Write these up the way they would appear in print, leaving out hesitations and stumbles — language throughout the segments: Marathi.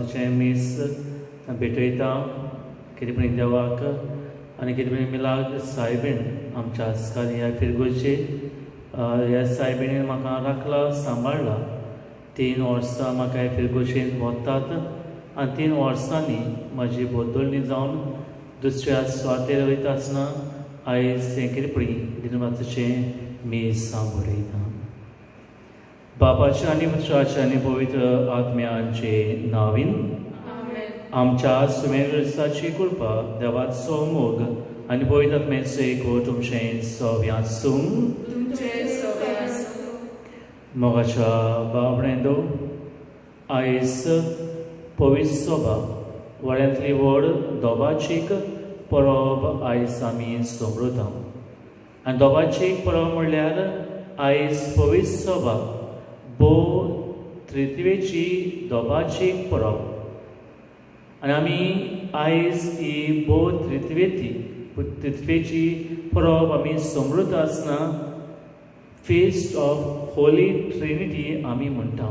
दिनवासाचें मीस भेटयता कितें देवाक आनी कितें मिलाग सायबीण आमच्या आजकाल ह्या फिरगोचे ह्या सायबिणीन म्हाका राखला सांबाळला 3 वर्सां म्हाका ह्या फिरगोशेन वतात आनी 3 वर्सांनी म्हाजी बोद्दोळणी जावन दुसऱ्या स्वातेर वयता आसतना आयज हें किरपणी दिनवासाचें मीस सांबळयता. बापाचे आनी पुत्राचे आनी पवित्र आत्म्यांचे नांवीन आमच्या सुमेरसाची कृपा देवाचो मोग आनी पवित्र आत्म्याचो एकवट तुमचें सगळ्यांसूं मोगाच्या बाबडेंदो आयज पवित्र सभा वड्यांतली व्हड दोबाचीक परब आयज आमी सोमरता आनी दोबाचीक परब म्हणल्यार आयज पवित्र सभा त्रित्वेची दोबाचीक परब आनी आमी आयज ही त्रित्वेची परब आमी समृत आसतना फेस्ट ऑफ होली ट्रिनिटी आमी म्हणटा.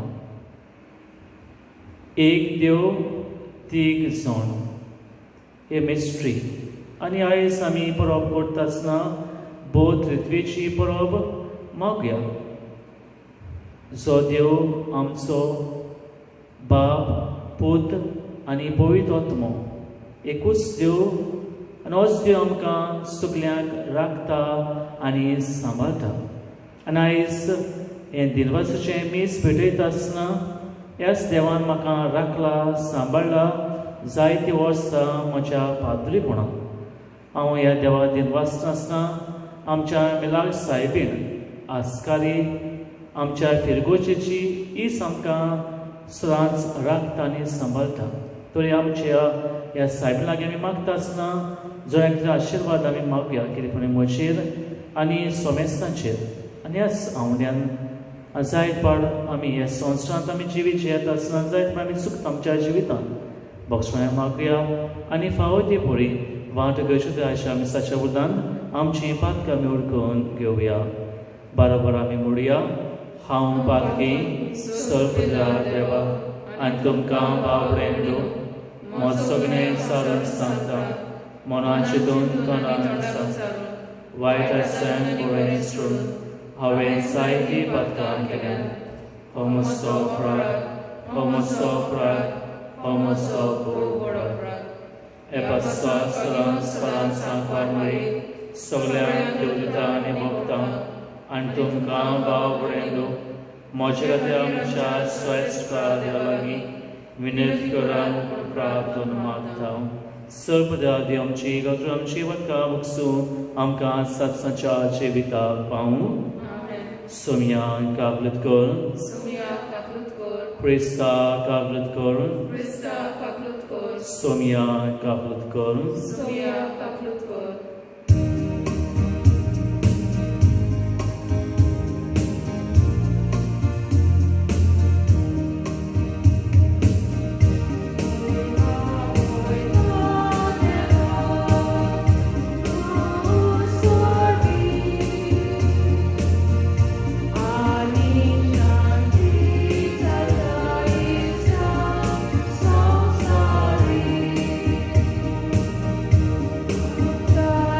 एक देव तीग जण हे मिस्ट्री आनी आयज आमी परब करता आसतना त्रित्वेची परब मागया. जो देव आमचो बाप पूत आनी पवित्र आत्मो एकूच देव आनी होच देव आमकां सगल्यांक राखता आनी सांबाळटा. आनी आयज हें दिनवासाचें मीस भेटयता आसतना ह्याच देवान म्हाका राखला सांबाळला जायतीं वर्सां म्हज्या पाद्रीपणान. हांव ह्या देवा दिनवासता आसतना आमच्या मिलाग सायबीण आस्कारी आमच्या फिरगोचेची हीच आमकां सदांच राखता आनी सांबाळटा. तरी आमच्या ह्या सायबीण लागीं आमी मागता आसतना जयाचे आशिर्वाद आमी मागया कितें म्हजेर आनी सोमेस्तांचेर आनी ह्याच आवड्यान जायत पाड आमी ह्या संवसारांत आमी जिवीत येता आसतना जायत आमी चुकता आमच्या जिवितांत बक्षणाय मागया आनी फावो ती बरी वाट घेवच्यो अशा आमी साच्या उदान आमची पातकां आमी उडकून घेवया. बरोबर आमी म्हणुया. हांव पातकी सर्पदा देवा आनी तुमकां बावडेंदो म्हजो सगळें सारण सांगता मनाचेतून तोंडान वायट आसल्यान पळय सोडून हांवें जायतीं पातकां केल्यान हो म्हजो अपराध हो म्हजो अपराध हो म्हजो व्हड अपराध. एपासा सदांच परांच सांगपाक मेळ्ळी सगळ्यांक देवता आनी भक्तां आनी तुमकां बावडेंदो म्हजे खातीर आमच्या स्वायस्का देवा लागीं विनंती करून प्रार्थना मागता. सर्पदा दी आमची गात्र आमची वतकां बगसून आमकां सत्साच्या जिविताक पावूं. सोमयाक काबलत कर क्रिस्ताक काबलत कर सोमयाक काबलत कर. God.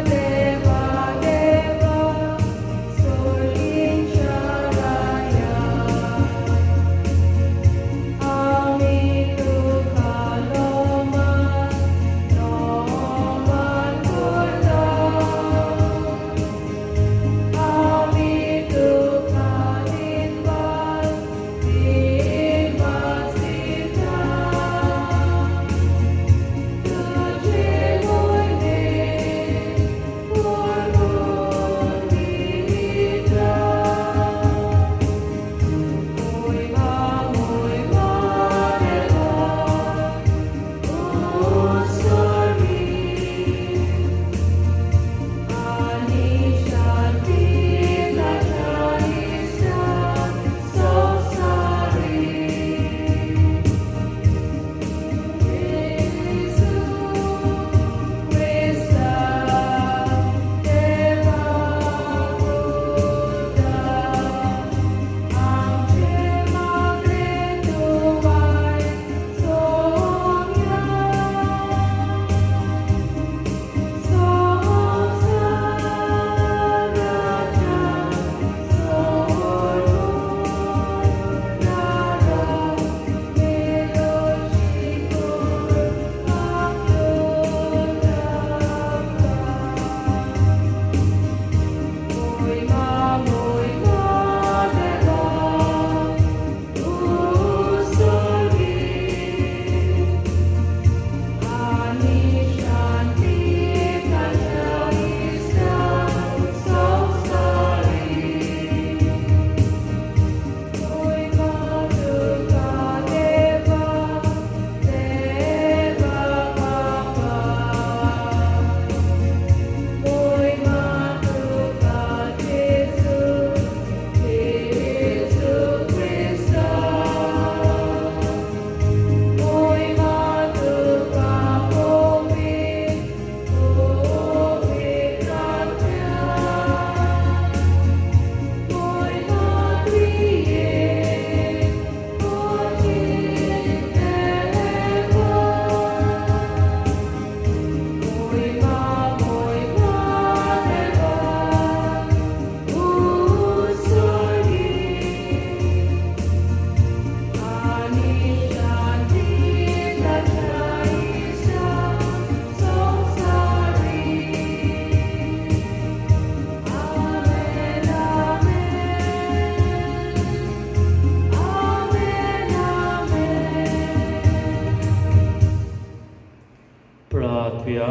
मागुया.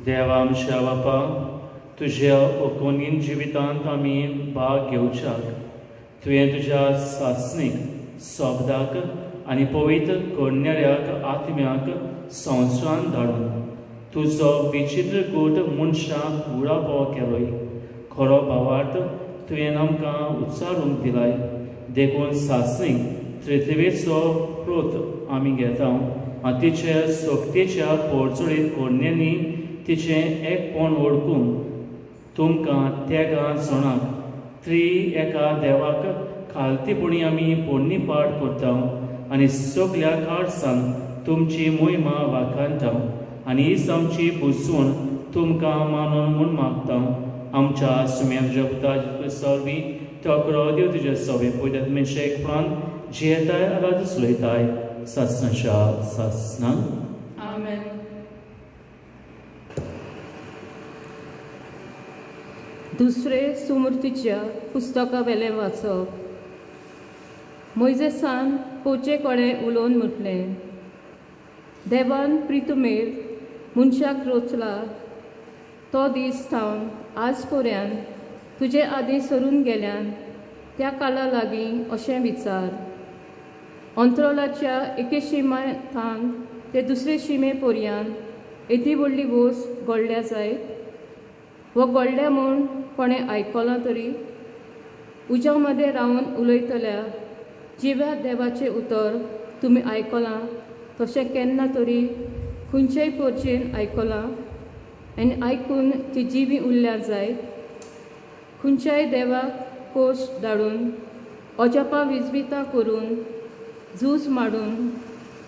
देवा आमच्या बापा, तुज्या ओकोनीन जिवितांत आमी भाग घेवच्याक तुवें तुज्या सासणीक सोबदाक आनी पवित्र करणाऱ्याक आत्म्याक संवसारांत धाडून तुजो विचित्र गोट मनशाक उडावो केलोय. खरो भावार्थ तुवें आमकां उच्चारूंक दिलाय. देखून सासणीक त्रित्वेचो प्रोत आमी घेता आनी तिचे सोक्तेच्या पोरचुडीत कोडण्यांनी तिचें एकपण ओळखून तुमकां तेगा जाणांक एका देवाक खालतीपणी आमी पोरणी पाठ करता आनी सगल्या काळसान तुमची मोहिमा वाखाणटा आनी हीच आमची बुजवण तुमकां मानून म्हूण मागता. आमच्या सुमेर जगता सवी तोकरो देव तुजे सवे पयल्यात मनशे एकपणान जियेताय आराध सुलयताय सासणाच्या सासणान. आमेन. दुसरे सुमृतीच्या पुस्तका वेले वाचप. मोइजेसान पोचे कडेन उलोवन म्हटलें, देवान प्रितुमेर मनशाक रोचला तो दीस थावन आज पर्यान तुजे आदी सरून गेल्यान त्या काला लागीं अशें विचार. अंतरोलाच्या एके शिमेंतान ते दुसरे शिमे पर्यान येदी व्हडली वोस घडल्या जायत वो घडल्या म्हूण कोणें आयकलां तरी? उज्या मदें रावन उलयतल्या जिव्या देवाचें उतर तुमी आयकलां तशें केन्ना तरी खंयचेय पोरचेन आयकलां आनी आयकून ती जिवी उरल्या जायत? खंयच्याय देवाक कोश धाडून अजापां विजवितां करून झूज मारून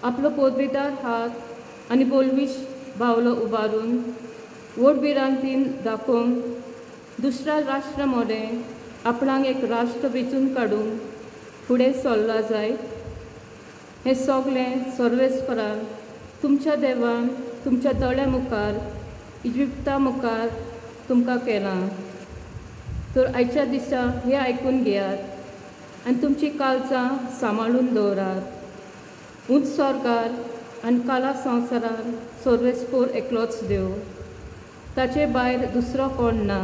आपलो पोदविदार हात आनी बोलवीश बावलो उबारून वोटबिरांतीन दाखोवंक दुसऱ्या राष्ट्रा मोडें आपणाक एक राष्ट्र वेंचून काडून फुडें सरला जायत? हें सगलें सर्वेस्परान तुमच्या देवान तुमच्या दोळ्या मुखार इजिप्ता मुखार तुमकां केलां. तर आयच्या दिसा हें आयकून घेयात आनी तुमची काळजां सांबाळून दवरात. उंच स्वर्गार आनी काला संवसारान सर्वेस्पोर एकलोच देव, ताचे भायर दुसरो कोण ना.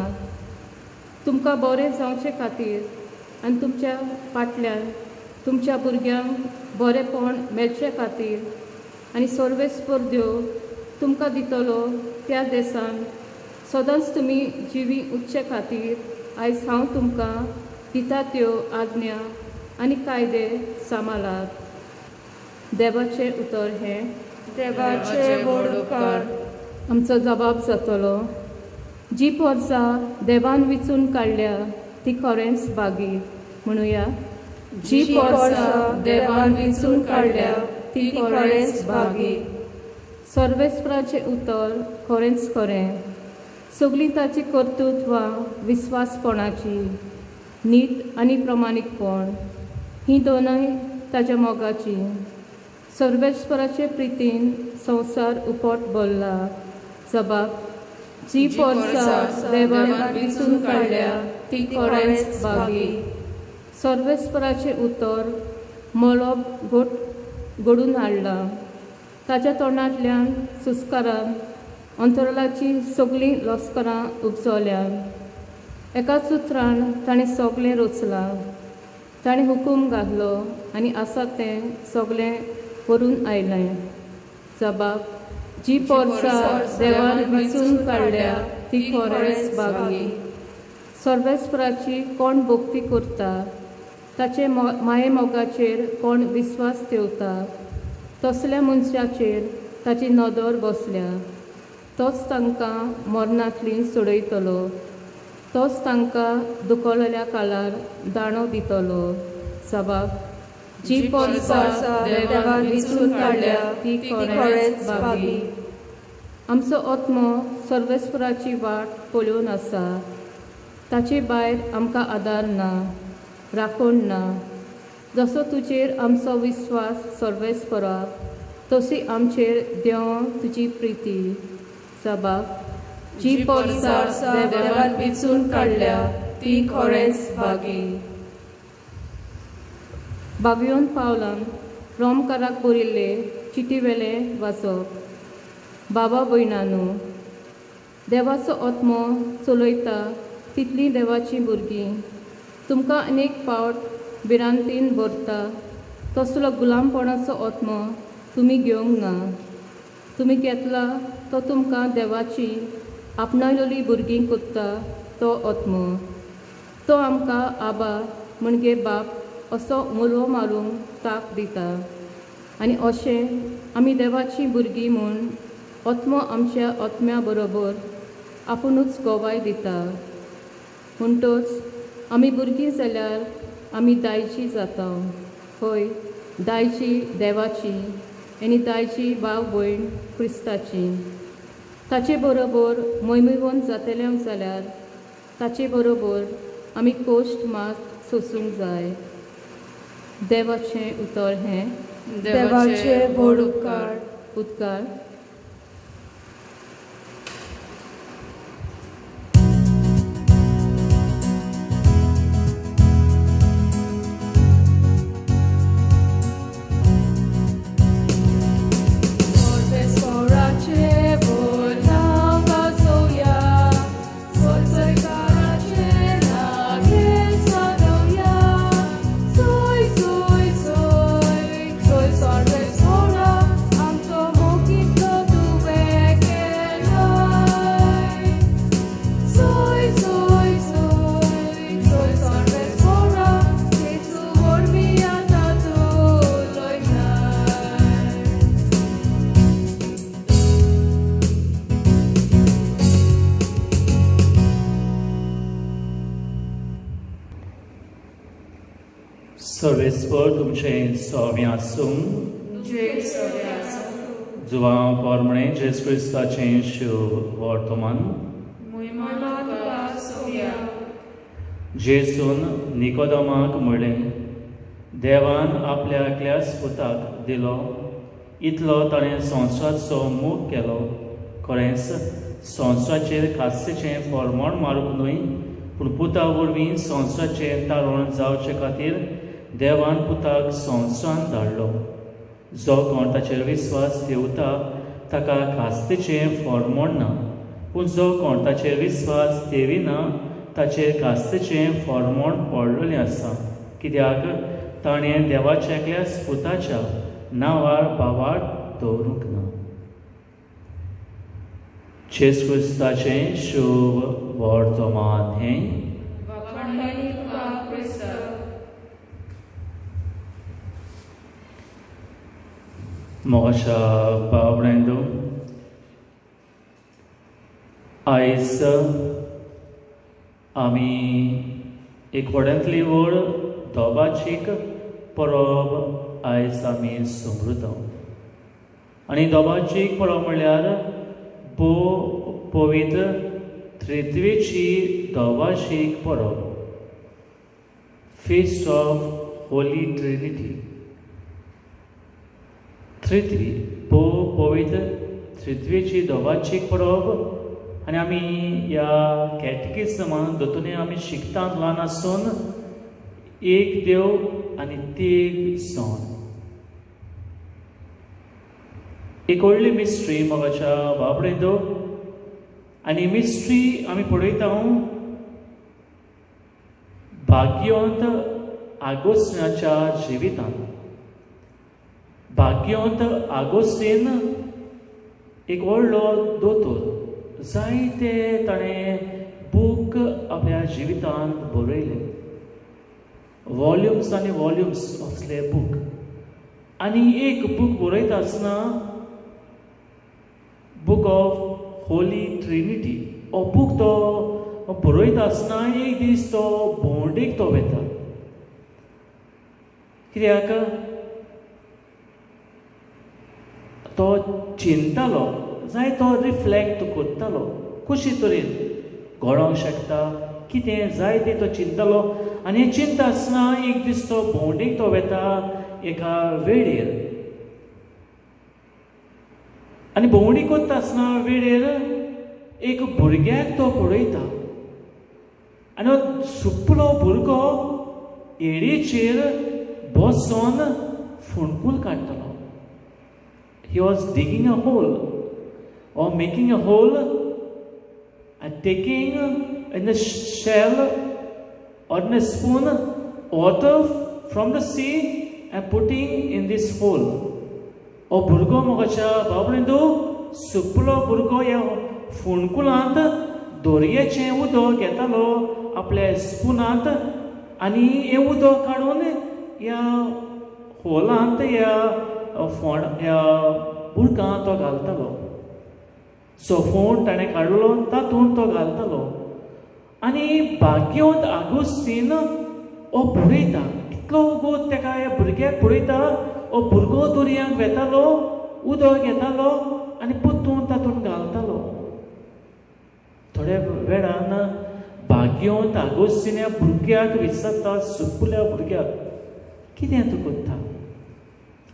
तुमकां बरें जावचे खातीर आनी तुमच्या फाटल्यान तुमच्या भुरग्यांक बरेंपण मेळचे खातीर आनी सर्वेस्पोर देव तुमकां दितलो त्या देसान सदांच तुमी जिवी उच्चे खातीर आयज हांव तुमकां दिता त्यो आज्ञा आनी कायदे सांबाळात. देवाचें उतर हें. देवाचे व्हड उपकार. आमचो जबाब जातलो, जी पोरसां देवान विचून काडल्या ती खरेंच बागी. म्हणुया, जी पोरसां देवान विचून काडल्या ती खरेंच बागी. सर्वेस्पराचें उतर खरेंच खरें. सगळीं ताची कर्तुत्वां विस्वासपणाची, नीत आनी प्रमाणीकपण ही दोनूय ताच्या मोगाची. सर्वेस्पराचे प्रितीन संवसार उपोट भरला. जबाब, जी पोरसां देवान विचून काडल्या ती खरेंच बागी. सर्वेस्पराचें उतर मळब घडून हाडला. ताच्या तोंडांतल्यान सुस्कारान अंतरलाची सगळीं लस्करां उपजवल्यान. एकाच उतरान ताणें सगलें रचलां. ताणें हुकूम घातलो आनी आसा तें सगलें करून आयलें. जबाब, जी पोरसां देवान विचून काडल्या ती खरेंच बागी. सर्वेस्पराची कोण भक्ती करता, ताचे माये मोगाचेर कोण विस्वास ठेवता, तसल्या मनशाचेर ताची नदर बसल्या. तोच तांकां मरणांतली सोडयतलो. तोच तांकां दुखलेल्या काळार दाणो दितलो. जबाब, जी पोरसां देवान विचून काडल्या ती खरेंच बागी. आमचो आत्मो सर्वेस्पराची वाट पळोवन आसा. ताचे भायर आमकां आदार ना, राखण ना. जसो तुजेर आमचो विस्वास सर्वेस्परा, तशी आमचेर देव तुजी प्रिती. जबाब, जी पोरसां देवान विचून काडल्या ती खरेंच बागी. 22 पावलां रोमकाराक बरिल्ले चिटी वेले वाचप. बाबा भयणांनो, देवाचो आत्मो चलयता तितलीं देवाचीं भुरगीं तुमकां अनेक फावट भिरांतीन भरता तसलो गुलामपणाचो आत्मो तुमी घेवंक ना. तुमी घेतला तो तुमकां देवाची आपणायलोली भुरगीं कोत्ता तो आत्मो. तो आमकां आबा म्हणजे बाप असो मोलवो मारूंक ताक दिता. आनी अशें आमी देवाचीं भुरगीं म्हूण आत्मो आमच्या आत्म्या बरोबर आपुणूच गोवाय दिता. म्हणटच आमी भुरगीं जाल्यार आमी दायची जाता. हय, दायची देवाची आनी दायची भाव भयण क्रिस्ताची. ताचे बरोबर मैमेवंत जातल्यांक जाल्यार ताचे बरोबर आमी कोश्ट मात सोंसूंक जाय. देवाचें उतर हें देवाचे व्हड उपकार. उद्गार. सर्वेस्पर तुमचें सोवें आसूं. जुवांव पोरमणें जेजू क्रिस्ताचें शुभ वर्तमान. जेजून निकोदेमाक म्हणलें, देवान आपल्या एकल्याच पुताक दिलो इतलो ताणें संवसाराचो मोग केलो. खरेंच संवसाराचेर कास्तेचें फर्मोण मारूंक न्हय, पूण पुता वरवीं संवसाराचें तारण जावचे खातीर देवान पुताक संवसारांत धाडलो. जो कोण ताचेर विस्वास ठेवता ताका कास्तेचें फर्मोण ना, पूण जो कोण ताचेर विस्वास ठेविना ताचेर कास्तेचें फर्मोण पडलेलें आसा. कित्याक ताणें देवाच्या एकल्याच पुताच्या नांवार बाबाट दवरूंक ना. जेजू क्रिस्ताचें शुभ वर्तमान हें. मोगाच्या बाबडेंदो, आयज आमी एक व्हड्यांतली व्हड दोबाचीक परब आयज आमी समृता. आनी दोबाचीक परब म्हणल्यार पवित्र त्रित्वेची दोबाचीक परब, फेस्ट ऑफ होली ट्रिनिटी. त्रित्वी पवित्र त्रित्वेची दोबाचीक परब. आनी आमी ह्या कॅटेकिझमान दोतोरने आमी शिकतात ल्हान आसून एक देव आनी तीग सोन. एक व्हडली मिस्ट्री मोगाच्या बाबडेंदो. आनी मिस्ट्री आमी पळयता भाग्यवंत आगोस्तिनाच्या जिवितांत. भाग्यवंत आगोस्तीन एक व्हडलो दोतोर. जायते ताणें बूक आपल्या जिवितांत बरयले, वॉल्युम्स आनी वॉल्युम्स असले बूक. आनी एक बूक बरयता आसतना बूक ऑफ होली ट्रिनिटी हो बूक तो बरयता आसतना एक दीस तो भोंवडेक तो वेता. कित्याक तो चिंततालो, जाय तो रिफ्लेक्ट करतालो कशे तरेन घडोंक शकता, कितें जाय तें तो चिंततालो. आनी चिंता आसतना एक दीस तो भोंवडेक तो वेता एका वेळेर. आनी भोंवडी करता आसतना वेळेर एक भुरग्याक तो पळयता. आनी हो सुपलो भुरगो येळेचेर बसून फोंडकूल काडटालो. He was digging a hole. or making a hole and taking in a shell or in a spoon water from the sea and putting in this hole. O भुरगो मोगाच्या बाबडेंदो सुपलो भुरगो ह्या फोणकुलांत दोरयेचें उदक घेतालो आपल्या स्पुनांत आनी हें उदक काडून ह्या होलांत ह्या बुडकांत तो घालतालो. सो फोण ताणें काडलो तातूंत तो घालतालो आनी भाग्योंत आगोस्तीन हो पळयता कितलो उगोत तेका ह्या भुरग्याक पळयता. हो भुरगो दोरयांत वेतालो उदक घेतालो आनी पोत्तून तातूंत घालतालो. थोड्या वेळान भाग्योंत आगोस्तीन ह्या भुरग्याक विचारता, सुपुल्या भुरग्याक कितें तूं करता?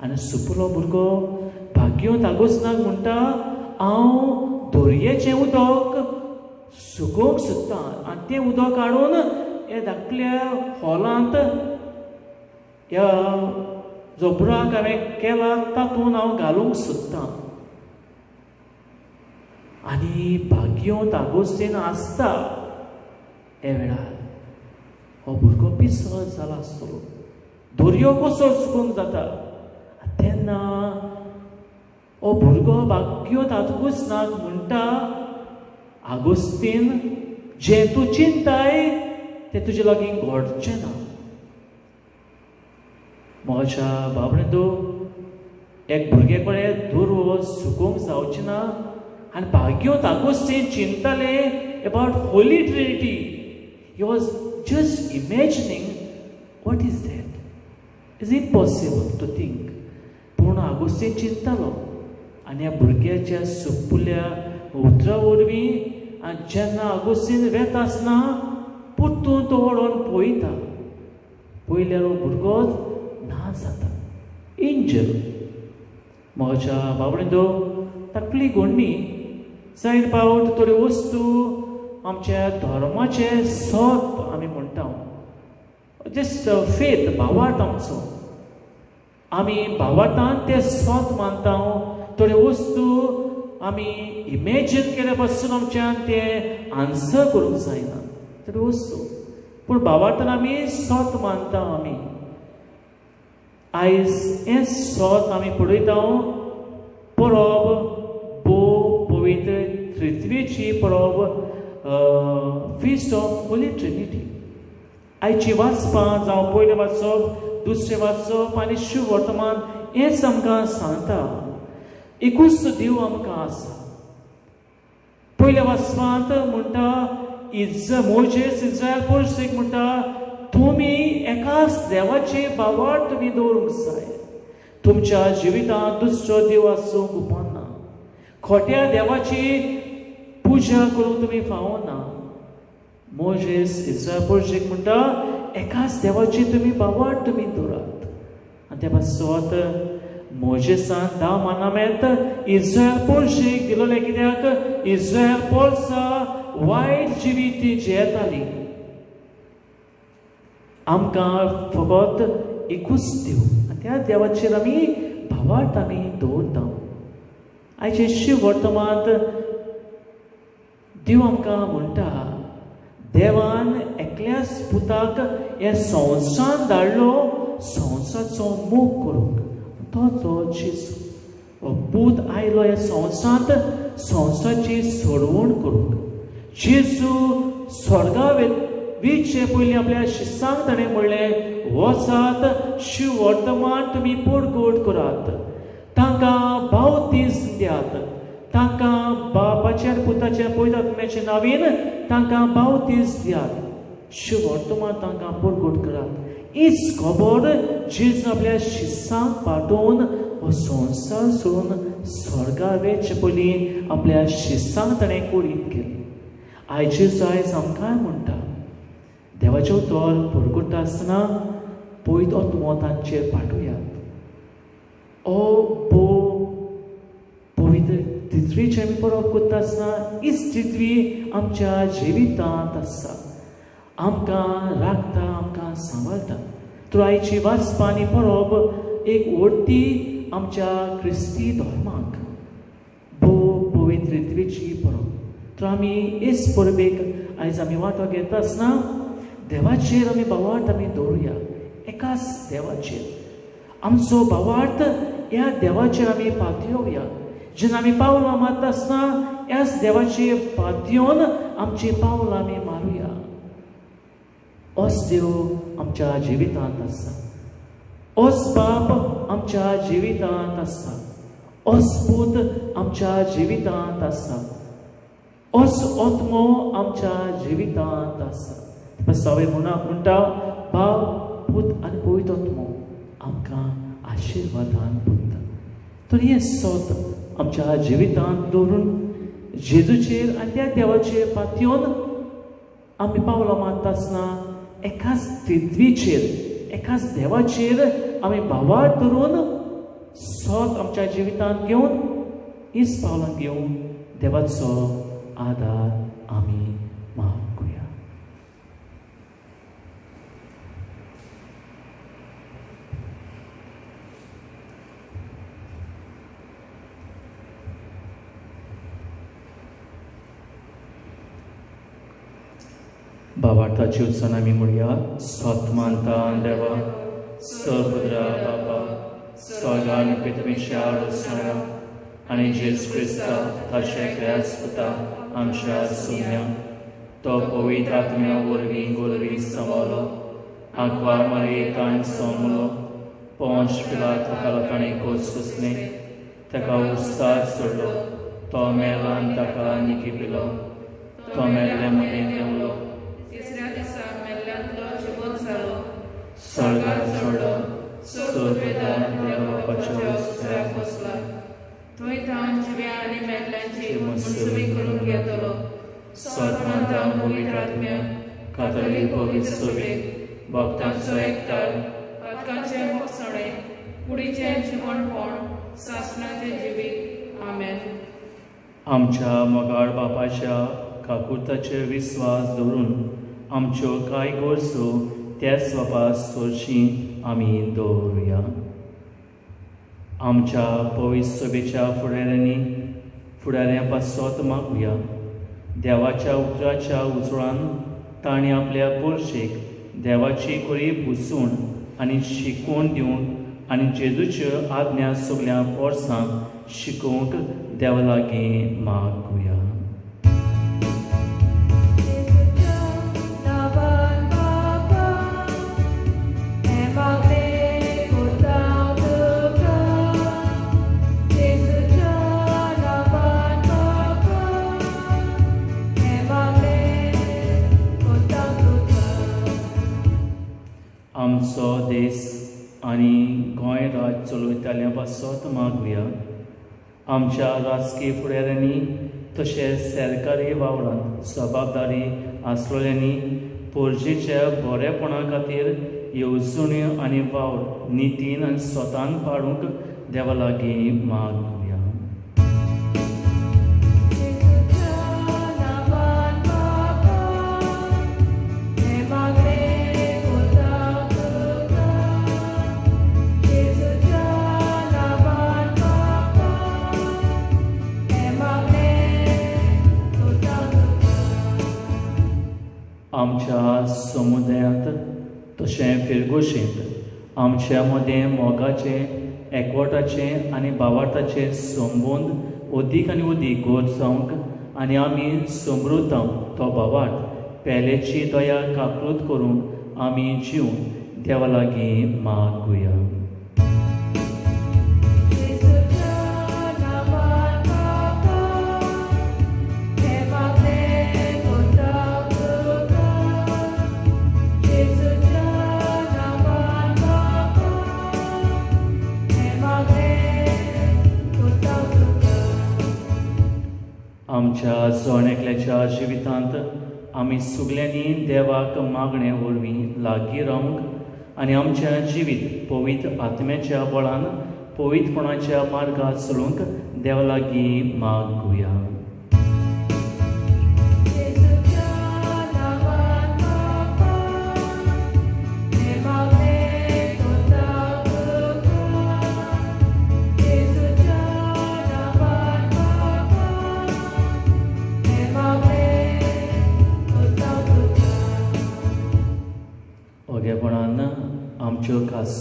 आनी सुपुलो भुरगो भाग्योंत आगोस्ताक म्हणटा, हांव दोरयेचें उदक सुकोवंक सोदतां आनी तें उदक काडून हे धाकट्या हॉलांत ह्या जो बुराक हांवें केला तातूंत हांव घालूंक सोदतां. आनी भाग्योंत आगोस्तीन आसता हे वेळार हो भुरगो पिसो जाला आसतलो. दोरयो कसो सुकोवंक जाता? तेन्ना हो भुरगो भाग्योंत आगोस्ताक म्हणटा, आगोस्तीन जें तूं चिंताय तें तुजे लागीं घडचें ना. मोगाच्या बाबडेंदो एक भुरगे कडेन दोरयो सुकोवंक जावचें ना आनी भाग्योंत आगोस्तीन चिंतताले about Holy Trinity. He was just imagining what is that. Is impossible to think. पूण आगोस्तीन चिंततालो आनी ह्या भुरग्याच्या सुपुल्या उतरा वरवीं आनी जेन्ना आगोस्तीन वेता आसतना परतून तो वळोन पळयता, पळयल्यार हो भुरगो ना जाता, इंजर. मोगाच्या बाबडेंदो तकली घोडणी जायत पावट थोड्यो वस्तू आमच्या धर्माचे सोत आमी म्हणटा, जस्ट फेथ भावार्थ आमचो. आमी भावार्थान ते सोत मानता. थोड्यो वस्तू आमी इमॅजीन केल्या पासून आमच्यान ते आन्सर करूंक जायना थोड्यो वस्तू, पूण भावार्थान आमी सोत मानता. आमी आयज हें सोत आमी पळयता. परब बो पवित्र त्रित्वेची परब, फिस्ट ऑफ होली ट्रिनिटी. आयची वाचपां जावं पयलें वाचप, दुसरें वाचप आनी शुभ वर्तमान हेंच आमकां सांगता एकूच देव आमकां आसा. पयल्या वाचपांत म्हणटा, मोजेस इस्रायल पुरुशेक म्हणटा, तुमी एकाच देवाची भावार्थ तुमी दवरूंक जाय. तुमच्या जिवितांत दुसरो देव आसूंक उपना. खोट्या देवाची पुजा करूंक तुमी फावना. मोजेस इस्रायल पुरुशेक म्हणटा, एकाच देवाची तुमी भावार्थ तुमी दवरात. आनी त्या पासत मोजेसान 10 मानामेंत इस्रायल पोरशेक दिलोले, कित्याक इस्रायल पोरसां वायट जिवीत जियेतालीं. आमकां फकत एकूच देव आनी त्या देवाचेर आमी भावार्थ आमी दवरता. आयचे शिव वर्तमांत देव आमकां म्हणटा, देवान एकल्याच पुताक हे संवसारांत धाडलो संवसाराचो मोग करूंक. तो जेजू. हो पूत आयलो ह्या संवसारांत संवसाराची सोडवण करूंक. जेजू स्वर्गा वयचे पयलीं आपल्या शिसांक ताणें म्हणलें, वचात शिव वर्तमान तुमी पोरगोट करात, तांकां बावतीज दियात, तांकां बापाच्या पुताच्या पवित्रात्म्याच्या नांवेन तांकां बावतीज दियात, शिव वर्तमान तांकां पोरगोट करात. हीच खबर जेजू आपल्या शिसांक पाठोवन हो संवसार सोडून स्वर्गा वयचे पयलीं आपल्या शिसांक ताणें कुडीत केली. आयज जेजू आयज आमकां म्हणटा, देवाचे उतर पोरगोट्टा आसतना पयत आत्मो तांचेर पाठोवयात. ओ बो पवित्र तिथवीची आमी परब करता आसतना हीच तिथवी आमच्या जिवितांत आसा. आमकां राखता, आमकां सांबाळटा. तर आयची वाचपां आनी परब एक व्हडटी आमच्या क्रिस्ती धर्माक. बो पवित्र रिद्वेची परब. तर आमी इस परबेक आयज आमी वांटो घेता आसतना देवाचेर आमी भावार्थ आमी दवरुया. एकाच देवाचेर आमचो भावार्थ ह्या देवाचेर आमी पातयेवया. जेन्ना आमी पावलां मारता आसतना ह्याच देवाचेर पातयेवन आमची पावलां आमी मारुया. होच देव आमच्या जिवितांत आसा. होच बाप आमच्या जिवितांत आसा. होच पूत आमच्या जिवितांत आसा. होच आत्मो आमच्या जिवितांत आसा. सवय म्हणटा भाव पूत आनी पवित्र आत्मो आमकां आशिर्वादान पुरता. तर हें सोत आमच्या जिवितांत दवरून जेजूचेर आनी त्या देवाचेर पातयेवन आमी पावलां मारता आसतना एकाच पृथ्वीचेर एकाच देवाचेर आमी भावार्थ धरून सोत आमच्या जिवितांत घेवन हीच पावलां घेवन देवाचो आदार आमी मागुया. भावार्थाची उत्सव आमी म्हणया. स्वतमानता देवा सपुद्रा बापा स्वर्गान पृथ्वीच्या आडोसणारा आनी जेजू क्रिस्ता ताचे क्रियास पुता आमच्या सुम्या तो पवित्र आत्म्या वरवीं गोरवी संवलो आंकवा मरेकान सोमलो पोंच पिलात ताका ताणें कोसकुसलें ताका उस्ताद सोडलो तो मेलान ताका निकी पिलो तो मेल्ले मदीं देवलो तिसऱ्या दिसा मेल्ल्यांतलो जिवंत जालो स्वर्गांत चडलो सुर्वेदार देवाच्या उस्त्याक बसला थंय जावन जिव्या आनी मेल्ल्यांची मुनसुबी करून घेतलो. स्वतमानता पवित्र आत्म्या कातोलीक पवित्र सभेक भक्तांचो एकठांय पातकांचे मोगसणे कुडीचें जिवणपण सासणाचें जिवीत. आमेन. आमच्या मोगाळ बापाच्या काकुर्ताचेर विस्वास दवरून आमच्यो कांय गोरसो त्याच बापा सोरशी आमी दवरुया. आमच्या पवित्र सभेच्या फुडाऱ्यां पासत मागुया. देवाच्या उतराच्या उजवान ताणें आपल्या पोरशेक देवाची कडी पुसून आनी शिकवण दिवन आनी जेजूच्यो आज्ञा सगळ्या पोरसांक शिकोवंक देवा लागीं मागुया. आमचो देश आनी गोंय राज चलयताल्या पासत मागुया. आमच्या राजकीय फुडाऱ्यांनी तशेंच सरकारी वावरांत जबाबदारी आसलेल्यांनी पोरजेच्या बरेपणा खातीर येवजण्यो आनी वावर नितीन आनी स्वतान पाडूंक देवा लागीं मागुया. आमच्या समुदायांत तशें फिरगोशेंत आमच्या मदें मोगाचें एकवटाचें आनी भावार्थाचें संबंद अदीक आनी अदीक गोड जावंक आनी आमी समृद्धांव तो भावार्थ पेलेची दया काकृत करून आमी जिवन देवा लागीं मागुया. आमच्या जोणेकल्याच्या जिवितांत आमी सगल्यांनी देवाक मागणे वरवीं लागीं रावंक आनी आमचें जिवीत पवित्र आत्म्याच्या बळान पवित्रपणाच्या मार्गांत चलूंक देवा लागीं मागुया.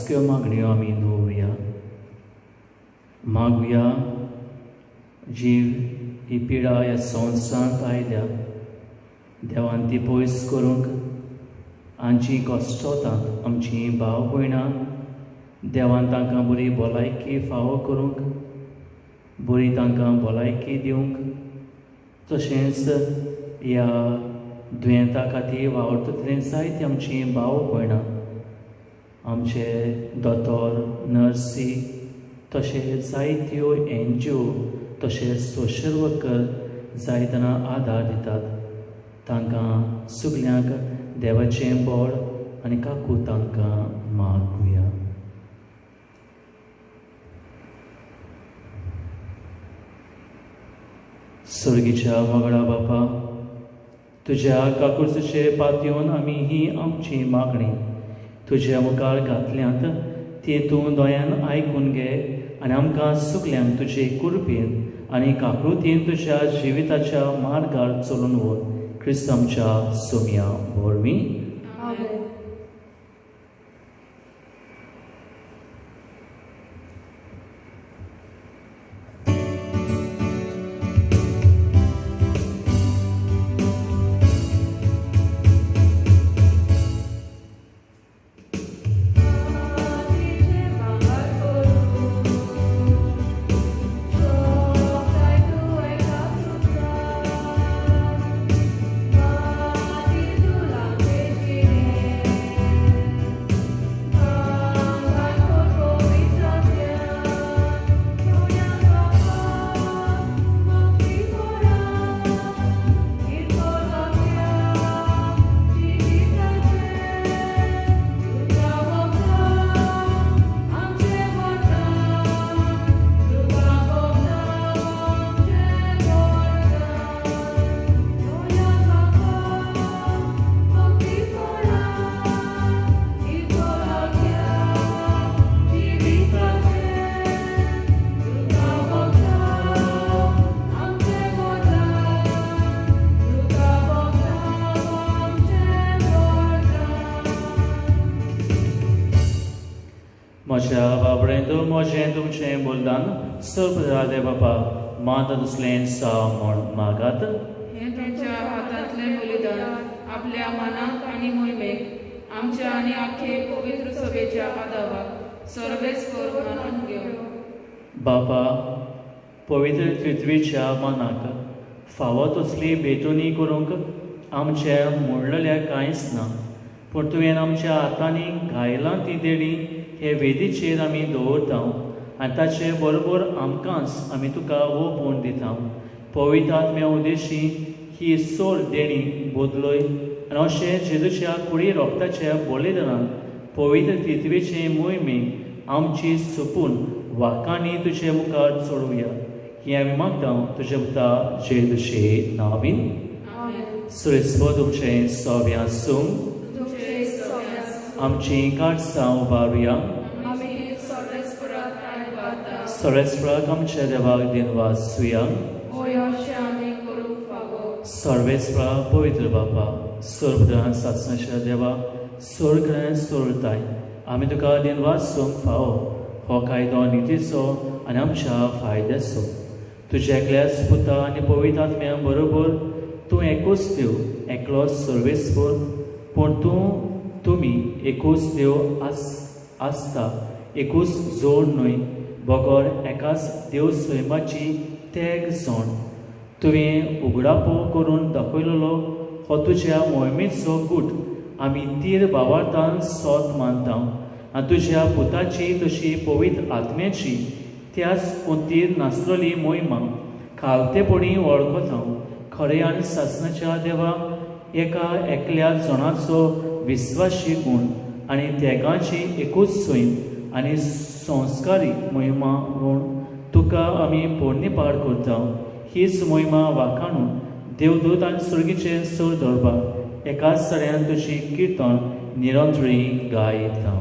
मोजक्यो मागण्यो आमी दवरुया. मागुया जी ही पिडा ह्या संवसारांत आयल्या देवान ती पयस करूंक आनी जी कश्टांत आमची भाव भयणां देवान तांकां बरी भलायकी फावो करूंक बरी तांकां भलायकी दिवंक तशेंच ह्या दुयेंता खातीर वावरतले जायती आमची भाव भयणां आमचे दोतोर नर्सी तशेंच जायत्यो NGO तशेंच सोशल वर्कर जायतना आदार दितात तांकां सगल्यांक देवाचें बोड आनी काकू तांकां मागुया. सर्गीच्या मगळा बापा तुज्या काकुरचे पातयेवन आमी ही आमची मागणी तुज्या मुखार घातल्यांत ती तूं दोळ्यान आयकून घे आनी आमकां सगल्यांक तुजे कुरपेन आनी काकुरतीन तुज्या जिविताच्या मार्गार चलून व्हर क्रिस्त आमच्या सोम्या वरवीं. आमेन. म्हज्या बाबडेंत म्हजें तुमचें बोलदान सर्परादे बापा मात दुसलें सा म्हण मागात. हे तुमच्या हातांतलें बलिदान आपल्या मनाक आनी मोहिमेक आमच्या आनी आख्खे पवित्र सभेच्या आदाराक सर्वेस्पर मानून घेव. बापा पवित्र पृथ्वीच्या मनाक फावो तसली बेतोनी करूंक आमचें म्हणलेल्या कांयच ना पूण तुवें आमच्या हातांनी घायलां ती देणी हे वेदीचेर आमी दवरता आनी ताचे बरोबर आमकांच आमी तुका ओपून दिता. पवित्र आत्म्या उद्देशी ही सोल देणी बदलय आनी अशें जेजूच्या कुडी रोगताच्या बलिदानान पवित्र पृथ्वीचे मोहिमेक आमची सुपून वाकांनी तुजे मुखार चडोवया ही आमी मागता तुजे पुता जेजूचे नांवीन. सुरेस्व तुमचें सव्या सूंक आमची काडसां उबारुया. सर्वेस्पराक आमच्या देवाक दिनवास सुया. सर्वेस्परा पवित्र बापा सर्वदान सासणाच्या देवा स्वर्गान सोरताय आमी तुका दिनवास सूंक फावो हो कायदो नितीचो आनी आमच्या फायद्याचो तुज्या एकल्याच पुता आनी पवित्र आत्म्या बरोबर तूं एकूच देव एकलोच सर्वेस्पर पूण तुमी एकूच देव आसता एकूच जोड न्हय बगर एकाच देव सैमाची तेग जोड तुवें उगडापो करून दाखयलेलो हो तुज्या मोहिमेचो गूट आमी तीर भावार्थान सोत मानता आनी तुज्या पुताची तशी पवित्र आत्म्याची त्याच उंतीर नासलेली मोहिमा खालतेपणी वळखता खरे आनी सासणाच्या देवाक एका एकल्या जणाचो विस्वासी गुण आनी तेगांची एकूच सैम आनी संस्कारीक मोहिमा म्हूण तुका आमी पोरणी पाड करता. हीच मोहिमा वाखाणून देवदूत आनी सुर्गीचे सूर धरपाक एकाच सड्यान तुजी किर्तन निरंतरी गायता.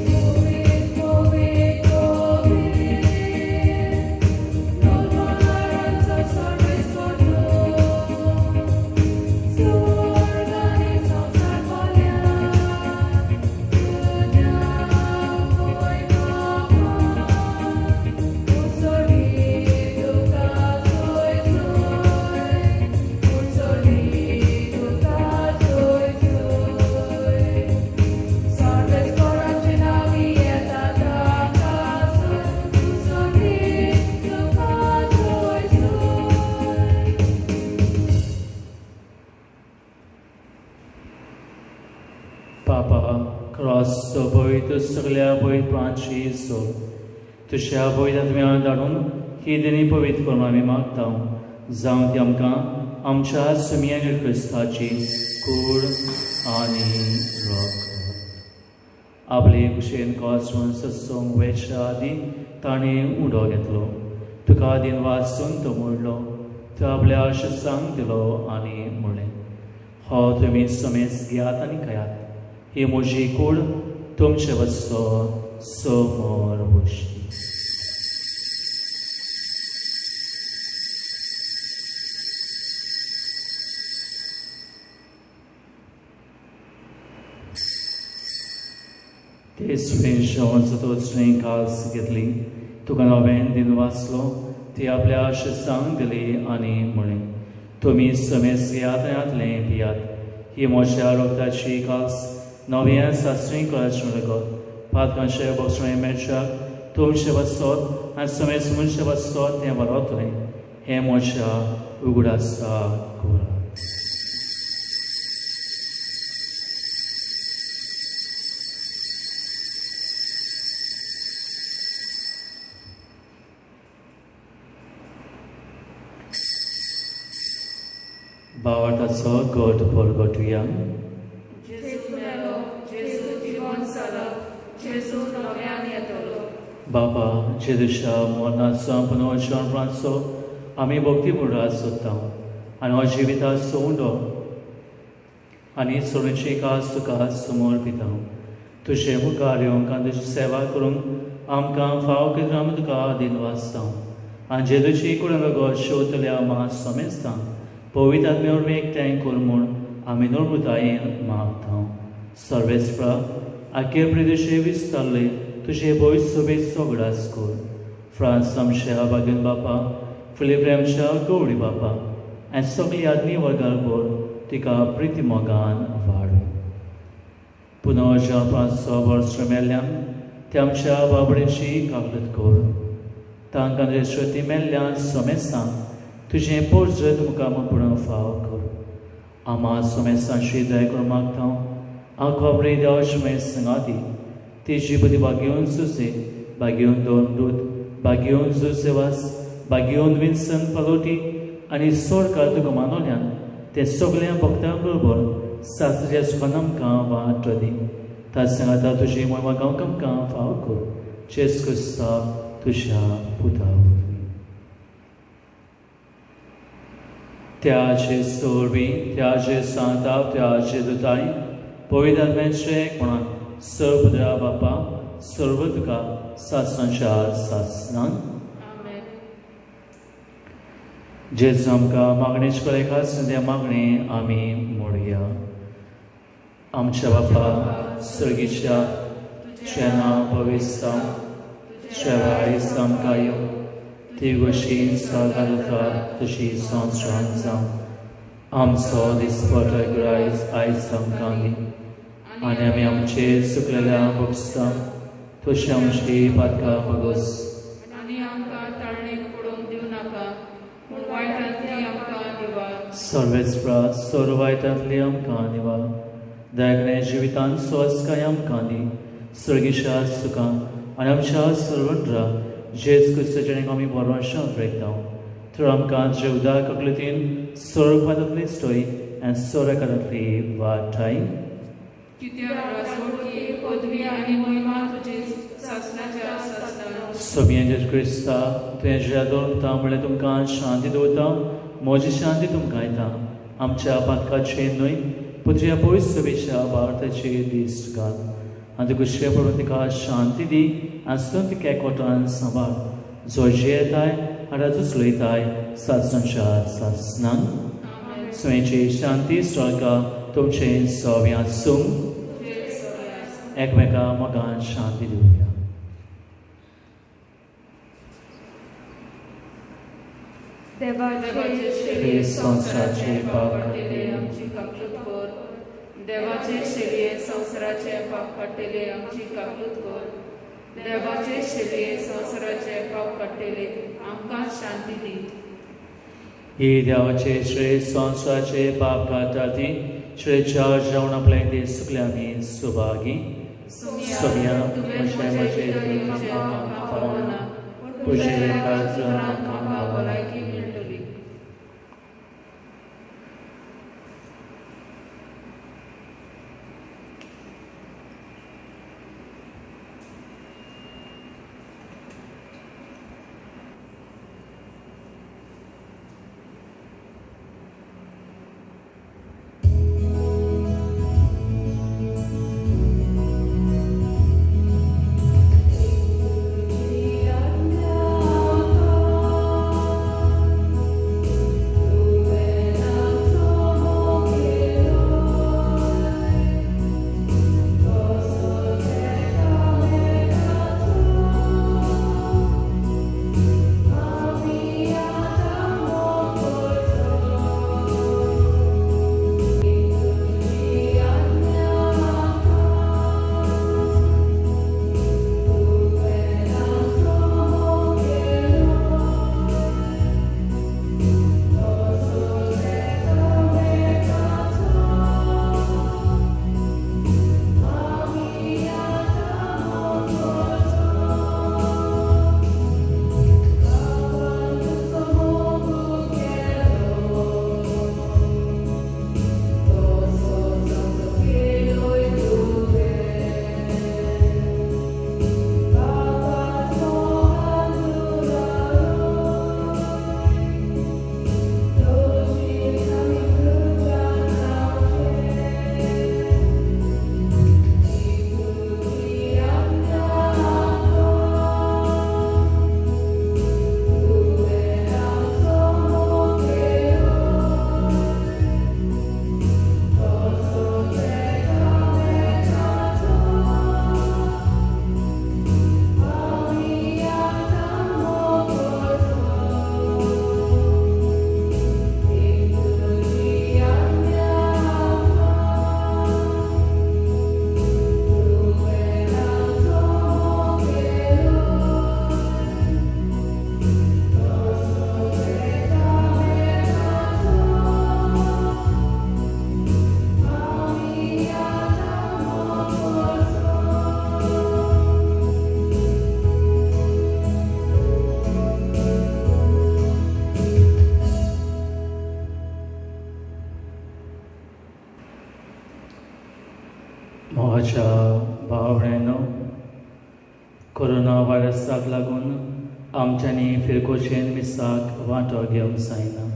Provit, provit, provit, Papa, cross so boy to सगळ्या पवित्रांची सो तुझ्या पवित्रात्म्यान धाडून ही दिनी पवित्र करून आमी मागता जावं ती आमकां आमच्या सुमियेर क्रिस्ताची कूड आनी रोख आपले कुशेन कॉस्टून सत्संग वेच्या आदी ताणें उडो घेतलो तुका दिन वाचून तो मोडलो तो आपल्या आशिसांक दिलो आनी म्हणलें हो तुमी समेज घेयात आनी खायात ही म्हजी कूड तुमचे वस्तू समोर बसली ते स्वेंशांचो तो कास घेतली तुका नवें दिन वाचलो ती आपल्या आशिसांक दिली आनी म्हणलें तुमी समेज घेयात आनी आतलें पियात ही म्हज्या रोगताची कास नव्या सासरी कळाचें गो पातकांचे बसणे मेळच्याक तुमचे बसत आनी समेज मनशे बसत तें बरतलें हें म्हज्या उगडासा कोरा भावार्थाचो गोड परगटुया जेजू मेलो जेजू जिवंत जालो जेजू नव्यान येतलो बाबा जेजूच्या मरणाचो पुनर्जन्माचो आमी भक्ती पुरात सोदता आनी हो जिविताचो उंडो आनी सोडूची कास तुका समोर पिता तुजे मुखार येवंक आनी तुजी सेवा करूंक आमकां फाव कितें आमी तुका दिन वाचता आनी जेजूची कुडीन गो शेवतल्या मा समेजता पवित्र आत्म्यावर एकठांय कर म्हूण आमी नोर्मुतायेन मागता सर्वेस्प्रा आख्खे प्रदेशे विस्तारले तुजे भोय सोबेत सोगडास कर फ्रांस आमच्या बागेन बापा फिलिप्रेमच्या गवळी बापा आनी सगळी आदमी वर्गार भर तिका प्रिती मोगान वाडय पुनर्जन्माचो वर्स मेल्ल्यान ते आमच्या बाबडेची कागद कर तांकां ती मेल्ल्यान समेस्तां तुजें पोरजत मुखामपण फाव कर आमा समेस्तांची दय करून मागता हांव खबरे देवाचे संगाती तेजी बदी बागेवन सुसे बागेवन दोन दूत बागेवन जुसेवास बागेवन विन्सन पालोटी आनी सोडकार तुका मानवल्यान ते सगळ्या भक्तां बरोबर सासऱ्या सुखान आमकां वाट दी ताचे सांगाता तुजी मोहिमा आमकां फाव कर जेस क्रिस्ताक तुज्या पुता त्याचे सोरबी त्याचे सांताव त्याचे दुताई पवित्रात्म्याचे एकपणान सर्वपुत्रा बापा सर्व तुका सासनांच्या सासनान आमेन जेजू आमकां मागणेचे कलेखास त्या मागणी आमी मोडया आमच्या बापा सर्गीच्या तुजें नांव पवित्र तुजें राज आमकां येवं ती गोशीन सागारता तशी संवसारांत जावं आमचो दिसपटो रायज आयज आमकां दी आनी आमी आमचे चुकलेल्या भोगता तशी आमची पातकां भोगोस आनी आमकां ताळणेक पडोवंक दिवं नाका पूण वायटांतली आमकां निवार सर्वेस्प्रा सर्व वायटांतली आमकां निवार दयाकणे जिवितांत स्वस्काय आमकां दी सर्गीच्या सुखां आनी आमच्या सर्वंत्रा जेज क्रिस्ताचें आमी बरोवंशां फ्रेकता तर आमकां जेवदा ककलेतीन सोर पातांतली स्टोरी आनी सोराकारांतली वाटाय कित्याक राजवटी पदवी आनी महिमा तुजी सासणाच्या सासणान सोमियेंचेर क्रिस्ता तुवें जे दवरता म्हणल्यार तुमकां शांती दवरता म्हजी शांती तुमकां येता आमच्या पातकाचे न्हय पुत्र्या पवित्र सभेच्या भारताचे दीस घाल आनी तुका पडून तिका शांती दी आनी संत केकोटान सांबाळ जो जे येताय आनी चुचलयताय सासणांच्या सासणान स्वयंची शांती स्टॉका तुमचे सव्यात सूंग एकमेका मोगान शांती दिवया देवाचे संवसाराचे पाप काडलेले आमची काकलूत कर देवाचे शेलये संवसाराचे पाप काडलेले आमची काकलूत कर देवाचे शेलये संवसाराचे पाप काडलेले आमकां शांती दी ही देवाचे श्रेय संवसाराचे पाप काडटा ती चिरेच्या जावन आपले दे सुकल्यांनी सुभागी सोम्या म्हजे म्हजे म्हाका फावना तुजे काज म्हाका भलायकी मेळटली. म्हज्या भावणेनो, कोरोना वायरसाक लागून आमच्यांनी फिरकोचेन मिसाक वांटो घेवंक जायना.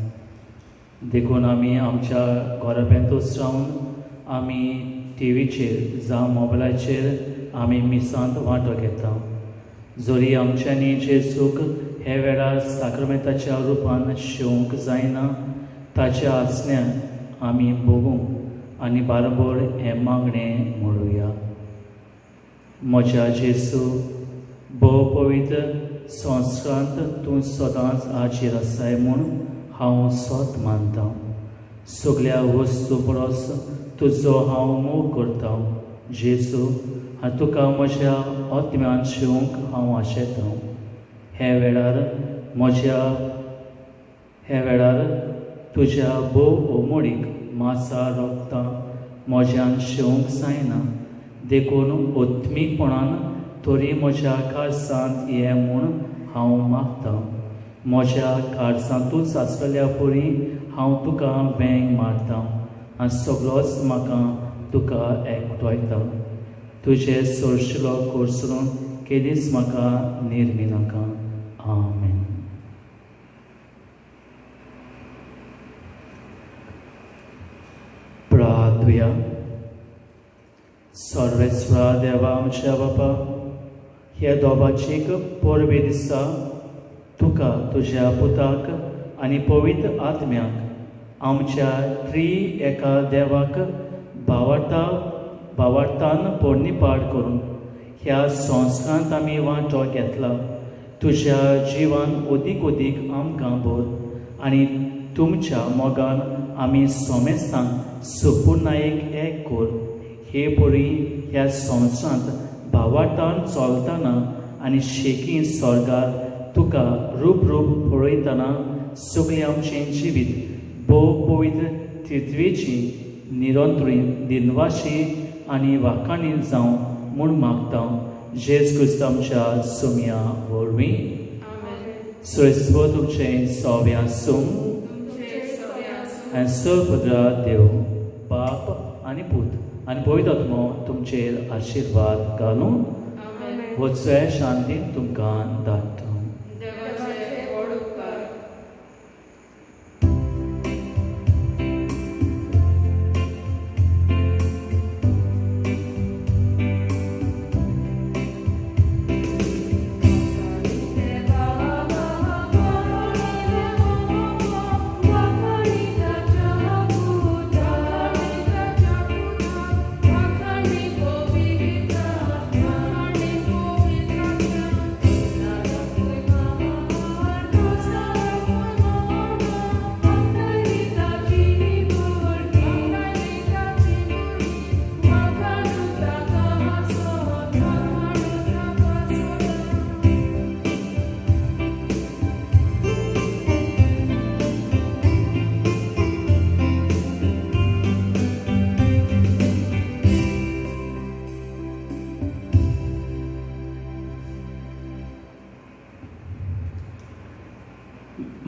देखून आमी आमच्या घराब्यांतूच रावन आमी टीव्हीचेर जावं मोबायलाचेर आमी मिसांत वांटो घेता. जोरी आमच्यांनी जेजूक हे वेळार साक्रमेंताच्या रुपान शेवंक जायना, ताच्या आसण्यान आमी भोगूंक आनी बारबोर हें मागणें म्हणुया. म्हज्या जेजू, भोव पवित्र संस्कारांत तूं सदांच हाजीर आसाय म्हूण हांव सोत मानतां. सगळ्या वस्तू परस तुजो हांव मोग करतां. जेजू, आनी तुका म्हज्या आत्म्यान शिवूंक हांव आशेतां. हे वेळार तुज्या भोव ओमोडीक मासा रोगतां म्हज्यान शिवूंक जायना. देखून ओत्मीकपणान तरी म्हज्या काळजांत ये म्हूण हांव मागतां. म्हज्या काळजांतूच आसलेल्या परी हांव तुका वेंग मारतां आनी सगळोच म्हाका तुका एकटोयता. तुजे सोरशिलो कोर्सरून केदीच म्हाका निर्मी नाका. आमेन. प्रार्थुया. सर्वेस्वरा देवा आमच्या बापा, ह्या दोबाचीक पोरबे दिसा तुका तुज्या पुताक आनी पवित्र आत्म्याक आमच्या एका देवाक भावार्थान पोरनिपाड करून ह्या संस्कारांत आमी वांटो घेतला. तुज्या जिवान ओदीक आमकां भर आनी तुमच्या मोगान आमी सोमेस्तांक संपूर्णायेक एक कोर. हे पोरी ह्या संवसारांत भावार्थान चलतना आनी शेकी स्वर्गार तुका रूप पळयतना सगळीं आमचें जिवीत भोव पवित्र तिर्थवेची निरंतरी दिनवाशी आनी वाखाणी जावं म्हूण मागता जेज क्रिस्त आमच्या सुमया वरवीं सोयस्व तुमचें सव्या सूम आनी सपद्रा देव बाप आनी पूत आनी पवित्र आत्मो तुमचेर आशिर्वाद घालून वचय शांतीन तुमकां धाडटा.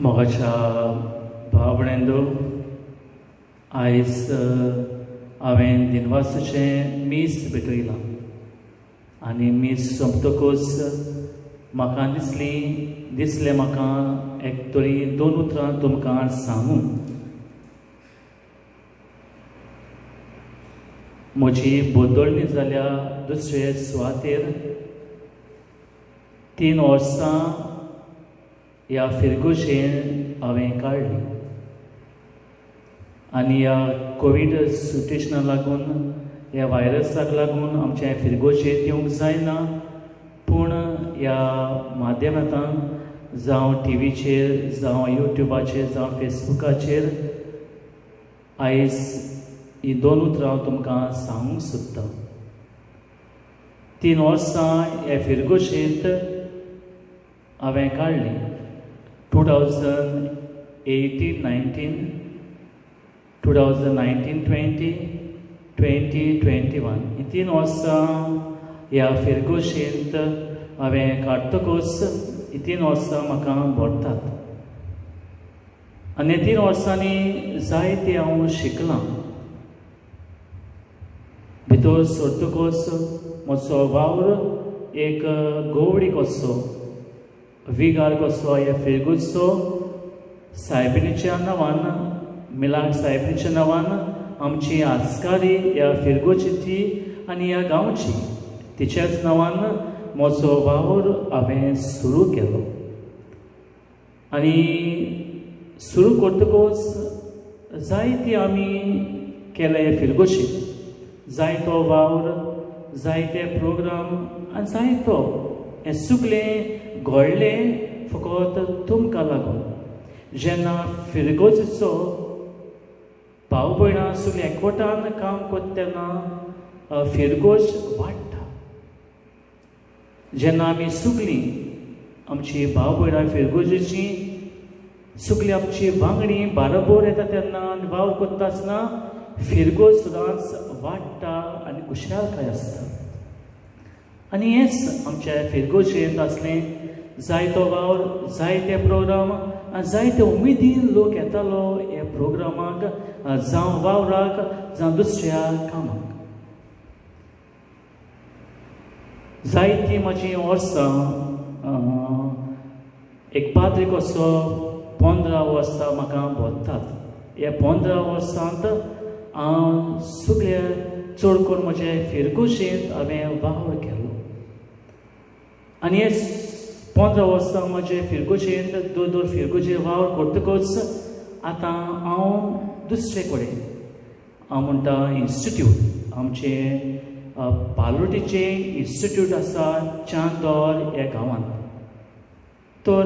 मोगाच्या भावणेंदो आयज हांवें दिनवासाचें मीस भेटयलां आनी मीस सोंपतकूच म्हाका दिसलें म्हाका एक तरी 2 उतरां तुमकां सांगूं. म्हजी बदलणी जाल्या दुसरे सुवातेर 3 वर्सां ह्या फिरगोशेन हांवें काडली आनी ह्या कोवीड सिट्युएशनाक लागून ह्या वायरसाक लागून आमच्या फिरगोशेन येवंक जायना. पूण ह्या माध्यमांतल्यान जावं टीव्हीचेर जावं युट्यूबाचेर जावं फेसबुकाचेर आयज ही 2 उतरां तुमकां सांगूंक सोदता. 3 वर्सां ह्या फिरगोशेंत हांवें काडली 2018-19, 2019-20, 2021 ही 3 वर्सां ह्या फिरगोशेंत हांवें काडटकूच ही 3 वर्सां म्हाका भरतात आनी 3 वर्सांनी जायतें हांव शिकलां. भितर सरतकूच म्हजो वावर एक गोवडी कसो विगार कसो ह्या फिरगोचो सायबिणीच्या नांवान मिलाड सायबिणीच्या नांवान आमची आस्कारी ह्या फिरगोचीची आनी ह्या गांवची तिच्याच नांवान म्हजो वावर हांवें सुरू केलो आनी सुरू करतकूच जायती आमी केले फिरगोशी जायतो वावर जायते प्रोग्राम आनी जायतो हें सुकलें घडलें फकत तुमकां लागून. जेन्ना फिरगोचेचो भाव भयणां सगळीं एकवटान काम करता तेन्ना फिरगोश वाडटा. जेन्ना आमी सुकलीं आमची भाव भयणां फिरगोजेची सगळीं आमची वांगडी बाराबोर येता तेन्ना आनी वावर करता आसतना फिरगोज सदांच वाडटा आनी खुशालकाय आसता. आनी हेंच आमच्या फिरगोशेंत आसलें. जायतो वावर जायते प्रोग्राम आनी जायते उमेदीन लोक येतालो हे प्रोग्रामाक जावं वावराक जावं दुसऱ्या कामाक. जायतीं म्हजीं वर्सां एक पाद्री कसो 15 वर्सां म्हाका भोगतात. ह्या 15 वर्सांत हांव सगळे चड करून म्हजे फिरगोशेंत हांवें वावर केलो आनी हे 15 वर्सां म्हजे फिरगोशेंत दोन फिरगोचे वावर करतकूच आतां हांव दुसरे कडेन हांव म्हणटा इन्स्टिट्यूट आमचे पालोटीचें इन्स्टिट्यूट आसा चांदोर ह्या गांवांत. तर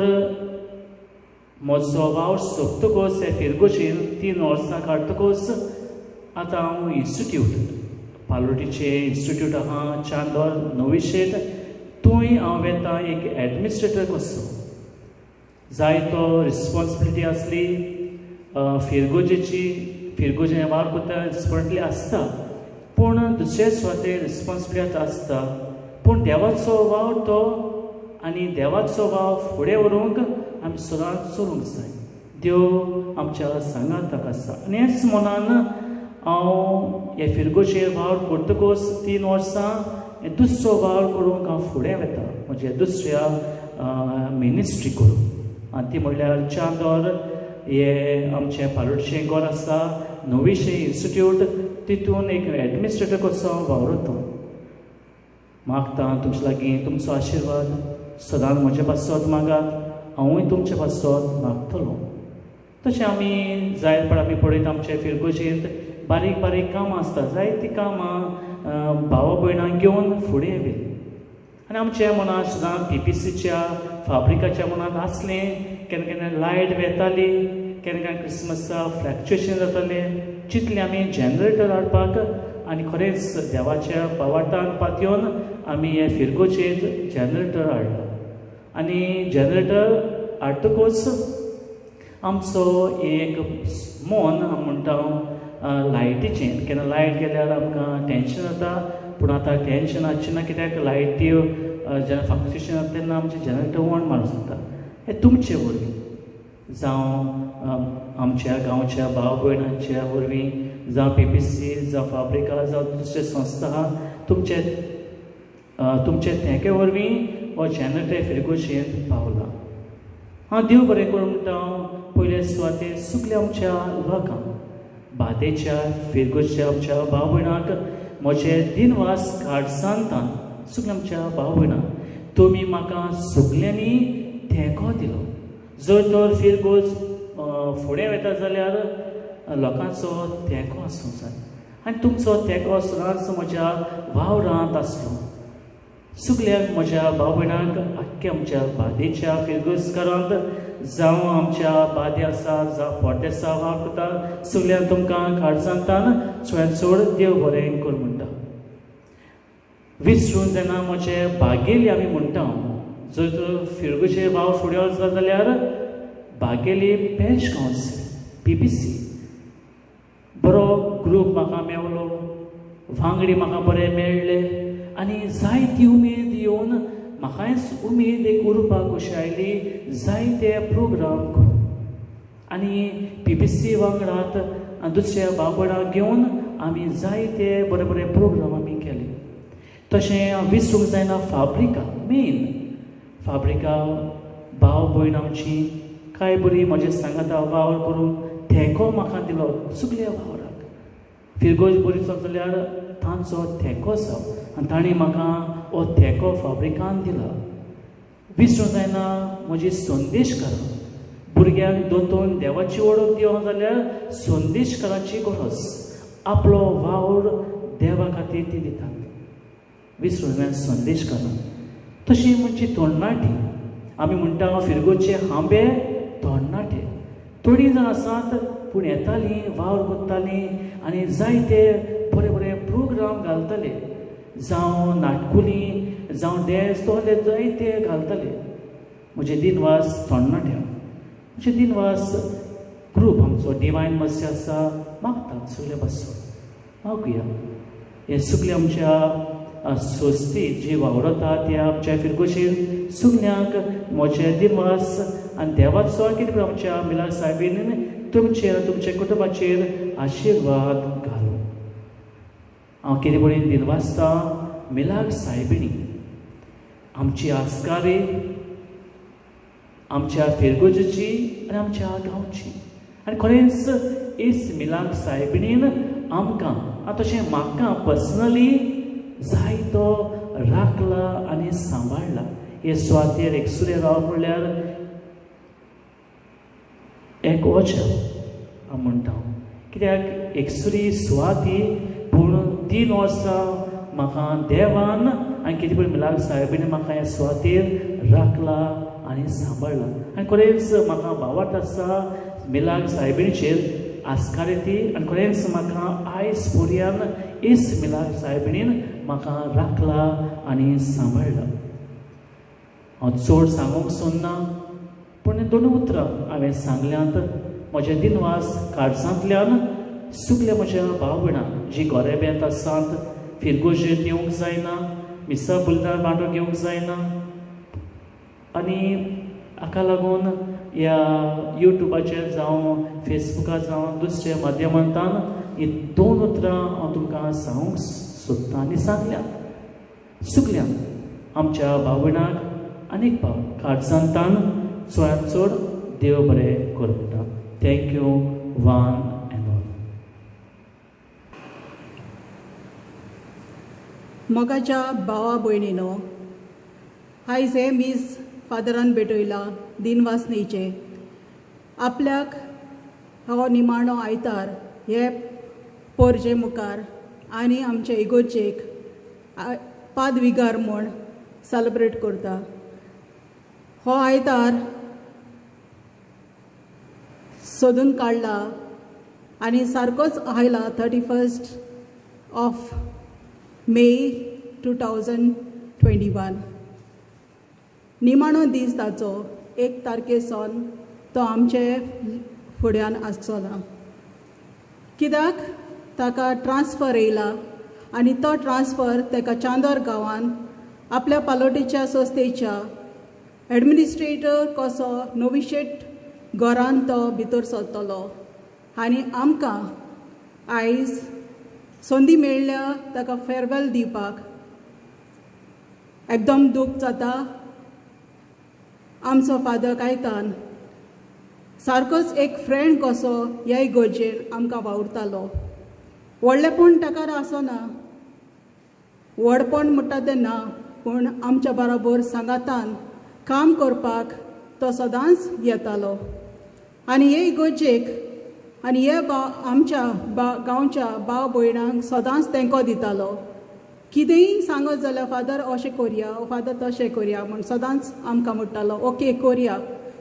म्हजो वावर सोंपतकूच हे फिरगोशेन 3 वर्सां काडटकूच आतां हांव इन्स्टिट्यूट पालोटीचें इन्स्टिट्यूट आहा चांदोर नवी शेट थंय हांव येता एक एडमिनिस्ट्रेटर कसो. जायतो रिस्पॉन्सिबिलिटी आसली फिरगोजेची फिरगोजें वार कोत्ता रिस्पॉन्सिबिलिटी आसता पूण दुसरे सुवातेर रिस्पॉन्सिबिलिटी आसता पूण देवाचो वाव तो आनी देवाचो वाव फुडें व्हरूंक आमी सदांच चलूंक जाय देव आमच्या सांगाताक आसा आनी हेच मनान हांव हे फिरगोचेर वावर करतकच 3 वर्सां हे दुसरो वावर करूंक हांव फुडें वता म्हणजे दुसऱ्या मिनिस्ट्री करूंक आनी ती म्हणल्यार चांदोर हे आमचें पालोडचें घर आसा नोवीशें इन्स्टिट्यूट तितून एक एडमिनिस्ट्रेटर कसो वावरता मागता तुमचे लागीं तुमचो आशिर्वाद सदांच म्हजे पासत मागात हांवूय तुमचे पासत मागतलो तशें आमी जाय पण आमी पळयत आमचे फिरगोजेंत बारीक बारीक कामां आसता जायतीं कामां भावा भयणांक घेवन फुडें येयली आनी आमच्या मनांत सदां PPCच्या फाब्रिकाच्या मनांत आसलें केन्ना केन्ना लायट वेताली केन्ना केन्ना क्रिसमसा फ्लॅक्च्युएशन जातालें चिंतलें आमी जनरेटर हाडपाक आनी खरेंच देवाच्या पावाटान पातयेवन आमी हे फिरगोचेर जनरेटर हाडला आनी जनरेटर हाडटकूच आमचो एक मन म्हणटा लायटीचें केन्ना लायट गेल्यार आमकां टेंशन जाता पूण आतां टेंशन हाडचें ना कित्याक लायटी जेन्ना फ्लक्च्युएशन जाता तेन्ना आमचें जनरेटर ऑन मारूंक जाता हें तुमचे वरवीं जावं आमच्या गांवच्या भाव भयणांच्या वरवीं जावं PPC जावं फाब्रिका जावं दुसरे संस्था आहा तुमचे तेंके वरवीं हो जनरेटर फिरगोचेर पावला हांव देव बरें करूं म्हणटा पयले सुवातेर सगल्या आमच्या लोकांक बादेच्या फिरगोच्या आमच्या भाव भयणांक म्हजे दिनवास काळजांतल्यान सगल्या आमच्या भाव भयणांक तुमी म्हाका सगल्यांनी तेंको दिलो जर तर फिरगोज फुडें वता जाल्यार लोकांचो तेंको आसूंक जाय आनी तुमचो तेंको सदांच म्हज्या वावरांत आसलो सगळ्याक म्हज्या भाव भयणांक आख्ख्या आमच्या बादेच्या फिरगोजकारांत जावं आमच्या बादे आसा जावं पोर्तेसा वावर करता सगळ्यांक तुमकां काळजांतल्यान चड चड देव बरें कर म्हणटा विसरून जेन्ना म्हजे बागेली आमी म्हणटा जर तर फिरगोचे वाव फुडें वचता जाल्यार बागेली पॅरिश कावन्सील PPC बरो ग्रूप म्हाका मेवलो वांगडी म्हाका बरें मेळ्ळे आनी जायती उमेद येवन म्हाकाच उमेद एक उरपाक कशी आयली जायते प्रोग्राम करून आनी PPC वांगडात दुसऱ्या बाबडाक घेवन आमी जायते बरे बरे प्रोग्राम आमी केले तशें विसरूंक जायना फाब्रिका मेन फाब्रिका भाव भयण आमची कांय बरी म्हजे सांगाता वावर करून तेंको म्हाका दिलो सगळ्या वावराक फिरगोज बरी चलता जाल्यार तांचो तेंको आसा आनी तांणी म्हाका हो तेंको फाब्रिकान दिला विसरूंक जायना म्हजी संदेशकारां भुरग्यांक दोतोन देवाची वळख दिवं जाल्यार संदेशकारांची गरज आपलो वावर देवा खातीर ती दितात विसरूंक जायना संदेशकारां तशी म्हणजे तरणाटी आमी म्हणटा फिरगोचे हांबे तरणाटे थोडी जाण आसात पूण येतालीं वावर करतालीं आनी जायते बरे बरे प्रोग्राम घालताले जावं नाटकुलीं जावं डॅन्स तोले जायते घालताले म्हजे दिनवास तरणाट्या म्हजे दिनवास ग्रूप आमचो डिवायन मर्सी आसा मागतात सगळे पासून मागुया हे सगळे आमच्या सोस्ती जी वावरता त्या आमच्या फिरगोचेर सगल्यांक म्हजे दिनवास आनी देवाचो कितें आमच्या मिलार साहेबीन तुमचेर तुमच्या कुटुंबाचेर आशिर्वाद घालूं हांव कितें बरें दिनवासता मिलार साहेबिणी आमची आस्कारी आमच्या फिरगोजेची आनी आमच्या गांवची आनी खरेंच इस मिलार साहेबिणीन आमकां तशें म्हाका पर्सनली जायतो राखला आनी सांबाळला हे सुवातेर एकसुरे राव म्हणल्यार एक वचन हांव म्हणटा कित्याक एकसुरी सुवात ही पूण 3 वर्सां म्हाका देवान आनी कितें पळय मिलार साहेबीन म्हाका ह्या सुवातेर राखला आनी सांबाळला आनी खरेंच म्हाका भावार्थ आसा मिलार साहेबीणचेर आस्कारे ती आनी खरेंच म्हाका आयज पर्यान इस मिलार साहेबिणीन म्हाका राखला आनी सांबाळला हांव चड सांगूंक सोदना पूण 2 उतरां हांवें सांगल्यांत म्हजे दिनवास काळजांतल्यान सगल्या म्हज्या भाव भयणांक जी गोरेब्यांत आसात फिरगोजेत येवंक जायना, मिसा बुलदार वांटो घेवंक जायना, आनी हाका लागून ह्या युट्यूबाचेर जावं फेसबुकार जावं दुसऱ्या माध्यमांतान ही 2 उतरां हांव तुमकां सांगूंक सोदतां आनी सांगल्यात सगल्यांक आमच्या भाव भयणांक आनीक भाव काळजांतान चडांत चड देव बरें करूं म्हणटा. Thank you one and all. मोगाच्या भावा भयणीनो, आयज हे मीस फादरान भेटयला दिनवासनेचे. आपल्याक हो निमाणो आयतार हे पोरजे मुखार आनी आमचे इगोर्जेक पादविगार म्हूण सेलिब्रेट करता. हो आयतार सोदून काडला आनी सारकोच आयला 31 मे 2021. निमाणो दीस ताचो 1 तारखेसावन तो आमचे फुड्यान आसचोना, कित्याक ताका ट्रान्सफर येयला आनी तो ट्रान्सफर ताका चांदोर गांवान आपल्या पालोटीच्या संस्थेच्या एडमिनिस्ट्रेटर कसो नोविशेट घरान तो भितर सरतलो. आनी आमकां आयज संदी मेळ्ळ्या ताका फेरवेल दिवपाक एकदम दूख जाता. आमचो फादर कायतान सारकोच एक फ्रेंड कसो ह्या इगोर्जेन आमकां वावुरतालो. व्हडलेपण ताका आसना, व्हडपण म्हणटा तें ना, पूण आमच्या बरोबर सांगातान काम करपाक तो सदांच येतालो. आनी हे इगोर्जेक आनी हे आमच्या गांवच्या भाव भयणांक सदांच तेंको दितालो. कितेंय सांगत जाल्यार फादर अशें करया, फादर तशें करया म्हूण सदांच आमकां म्हणटालो. ओके करया,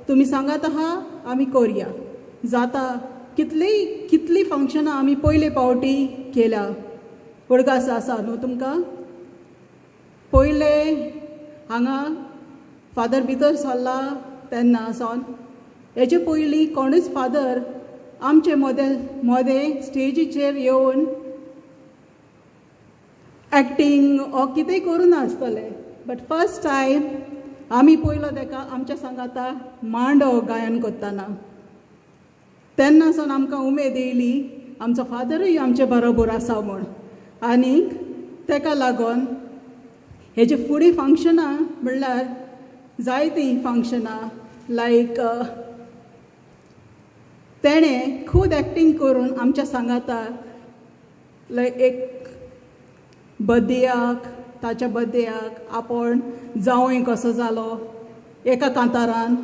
तुमी सांगात आहा आमी करया. जाता कितलीं फंक्शनां आमी पयले फावटी केल्या. उडगास आसा न्हू तुमकां. पयले हांगा फादर भितर सरला तेन्ना सावन हेजे पयलीं कोणूच फादर आमचे मोदें स्टेजीचेर येवन एक्टींग ओ कितेंय करून नासतले. बट फर्स्ट टायम आमी पयलो ताका आमच्या सांगाता मांडो गायन करतना. तेन्ना सावन आमकां उमेद येयली आमचो फादरूय आमचे बरोबर आसा म्हूण. आनीक ताका लागून हेजे फुडें फंक्शनां म्हणल्यार जायतीं फंक्शनां लायक तेणें खूब एक्टींग करून आमच्या सांगाता लायक एक बर्थडेयाक ताच्या बर्थडेयाक आपूण जावंय कसो जालो एका कांतारान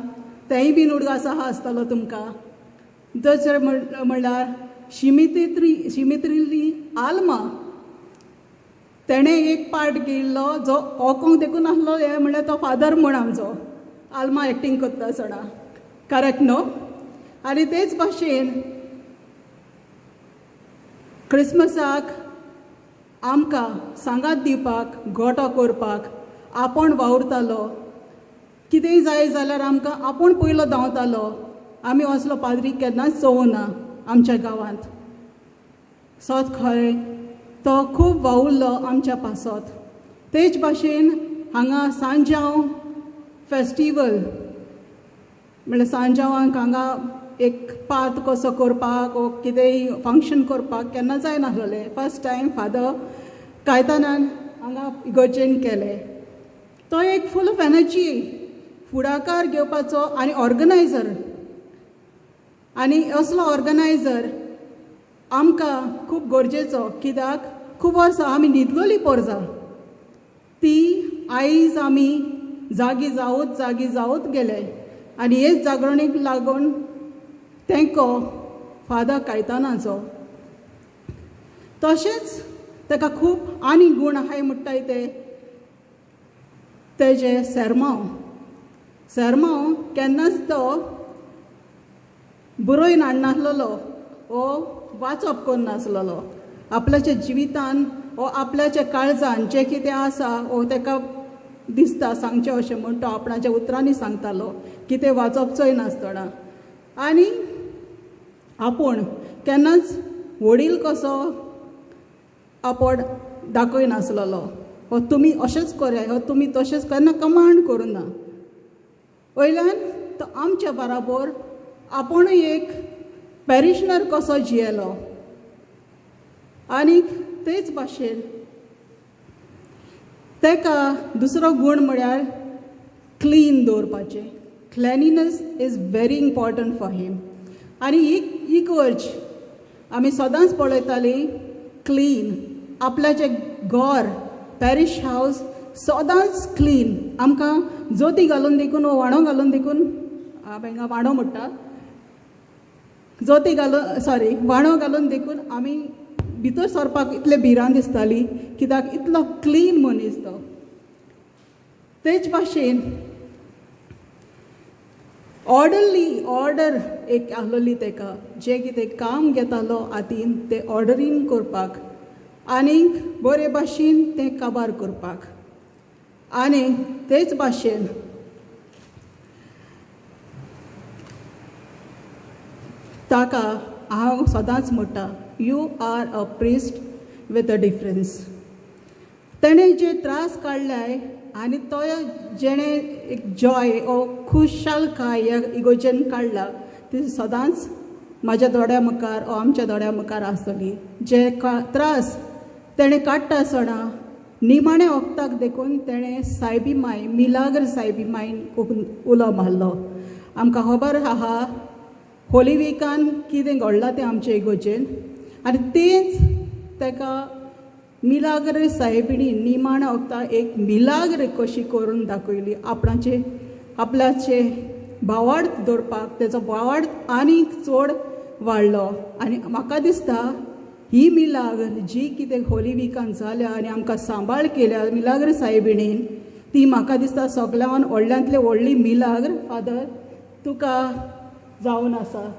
तेंय बीन उडगास आहा आसतलो तुमकां. दुसरें म्हणल्यार शिमित्रिली आल्मा तेणें एक पार्ट केल्लो जो ओकोंक देखून आसलो. हे म्हणल्यार तो फादर म्हूण आमचो आल्मा एक्टींग करता आसतना. करेक्ट न्हू. आनी तेच भाशेन क्रिसमसाक आमकां सांगात दिवपाक गोठो करपाक आपूण वावुरतालो. कितेंय जाय जाल्यार आमकां आपूण पयलो धांवतालो. आमी असलो पाद्री केन्नाच चोवना आमच्या गांवांत. सोत खंय तो खूब वावुरलो आमच्या पासत. तेच भाशेन हांगा सांजांव फेस्टिवल म्हणल्यार सांजावांक हांगा एक पात कसो करपाक ओ कितेंय फंक्शन करपाक केन्ना जायनासलें. फर्स्ट टायम फादर कायतानान हांगा इगोर्जेन केलें. तो एक फूल ऑफ एनर्जी फुडाकार घेवपाचो आनी ऑर्गनायझर. आनी असलो ऑर्गनायझर आमकां खूब गरजेचो. कित्याक खूब वर्सां आमी न्हिदलोलीं पोरजां ती आयज आमी जागी जावूत गेले. आनी हेच जागरणेक लागून तेंको फादर कायतानाचो. तशेंच ताका खूब आनी गूण आहाय म्हणटाय तेजे सेर्मांव केन्नाच तो बरोवन हाडनासलो ओ वाचप करनासलो. आपल्याच्या जिवितान ओ आपल्याच्या काळजान जें कितें आसा ओ ताका दिसता सांगचें अशें म्हूण तो आपणाच्या उतरांनी सांगतालो. कितें वाचपचोय नासतना. आनी आपूण केन्नाच वडील कसो आपोड दाखयनासलो हो तुमी अशेंच कराय हो तुमी तशेंच केन्ना कमांड करूं ना वयल्यान तो आमच्या बराबर आपुणूय एक पॅरिशनर कसो जियेलो आनीक तेच भाशेन तेका दुसरो गूण म्हळ्यार क्लीन दवरपाचें cleanliness is very important for him आनी ही गरज आमी सदांच पळयतालीं क्लीन आपल्याचें घर पॅरीश हावस सदांच क्लीन आमकां जोती घालून देखून वो वाणो घालून देखून हांवें वाणो म्हणटा जोती घालून सॉरी वाणो घालून देखून आमी भितर सरपाक इतले भिरांत दिसताली कित्याक इतलो क्लीन मनीस तो तेच भाशेन ऑर्डर एक आहलोली तेका जें कितें काम घेतालो हातीन तें ऑर्डरीन करपाक आनीक बरे भाशेन तें काबार करपाक आनी तेच भाशेन ताका हांव सदांच म्हणटा you are a priest with a difference तेणें जे त्रास काडल्याय आनी तो जेणे एक जॉय ओ खुशालकाय ह्या इगोजेन काडला ती सदांच म्हाज्या दोळ्या मुखार ओ आमच्या दोळ्या मुखार आसतली जे त्रास तेणें काडटा आसतना निमाणे वखदाक देखून तेणें सायबी माय मिलाग्र सायबी मायन उलो मारलो आमकां खबर आहा होली विकान कितें घडलां तें आमचे इगोजेन आनी तेंच तेका मिलाग्र साहेबिणी निमाणा वखदां एक मिलाग्र कशी करून दाखयली आपल्याचे भावार्थ दवरपाक तेचो भावार्थ आनीक चड वाडलो आनी म्हाका दिसता ही मिलाग्र जी कितें होली विकान जाल्या आनी आमकां सांबाळ केल्या मिलाग्र साहेबिणीन ती म्हाका दिसता सगळ्यान व्हडल्यांतली व्हडली मिलाग्र फादर तुका जावन आसा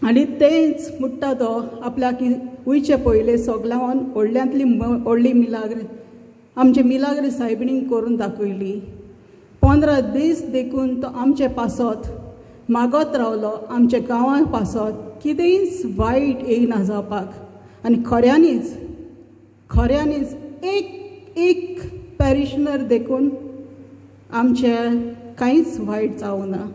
आनी तेंच म्हणटा तो आपल्याक वयचे पयले सगळ्यान व्हडल्यांतली व्हडली मिलाग्र आमचे मिलाग्र साहेबिणीन करून दाखयली 15 दीस देखून तो आमचे पासत मागत रावलो आमच्या गांवां पासत कितेंच वायट येयना जावपाक आनी खऱ्यांनीच एक पॅरिशनर देखून आमचे कांयच वायट जावं ना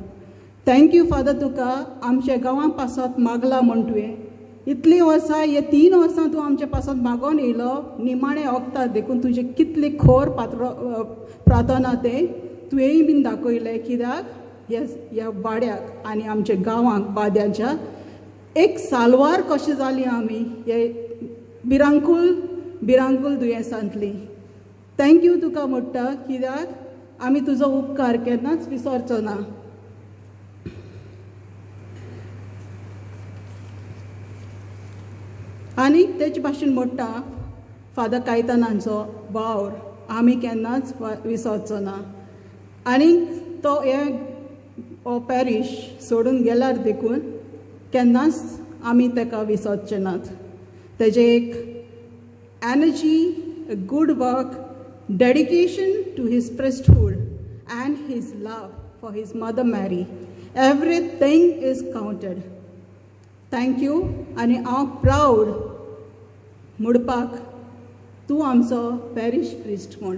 थँक्यू फादर तुका आमच्या गांवां पासत मागला म्हण तुवें इतलीं वर्सां हे 3 वर्सां तूं आमचे पासत मागोन येयलो निमाणे वखदां देखून तुजें कितली खोर प्रार्थना तें तुवेंय बीन दाखयलें कित्याक ह्या वाड्याक आनी आमच्या गांवांक बाद्यांच्या एक सालवार कशें जालीं आमी हे भिरांकूल दुयेंसांतलीं थँक्यू तुका म्हणटा कित्याक आमी तुजो उपकार केन्नाच विसरचो ना आनी तेचे भाशेन म्हणटा फादर कायतानांचो वावर आमी केन्नाच विसरचो ना आनी तो हे पॅरीश सोडून गेल्यार देखून केन्नाच आमी तेका विसरचे नात तेजे एक energy good work dedication to his priesthood and his love for his mother Mary everything is counted thank you आनी हांव प्राऊड म्हणपाक तूं आमचो पॅरीश प्रिस्ट म्हूण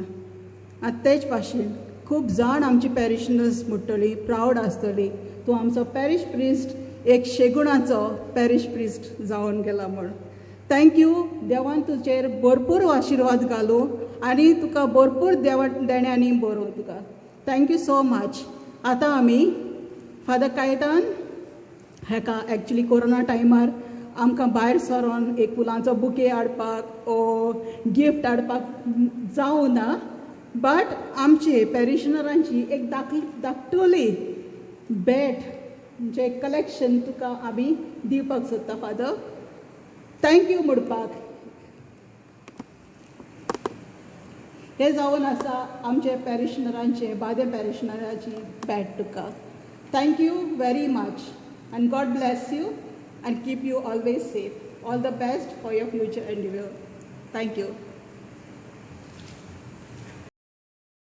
आतां तेच भाशेन खूब जाण आमची पॅरिशनर्स म्हणटलीं प्राऊड आसतलीं तूं आमचो पॅरीश प्रिस्ट एक शेगुणाचो पॅरीश प्रिस्ट जावन गेला म्हूण थँक्यू देवान तुजेर भरपूर आशिर्वाद घालूं आनी तुका भरपूर देण्यांनी बरोव तुका थँक्यू सो मच आतां आमी फादर कायतान हेका एक्चुली कोरोना टायमार आमकां भायर सरोन एक फुलांचो बुके हाडपाक ओ गिफ्ट हाडपाक जावं ना बट आमचे पॅरिशनरांची एक धाकटुली भेट जे कलेक्शन तुका आमी दिवपाक सोदता फादर थँक्यू म्हणपाक हे जावन आसा आमचे पॅरिशनरांचे बादे पॅरिशनराची भेट तुका thank you very much and God bless you and keep you always safe. All the best for your future endeavor. Thank you.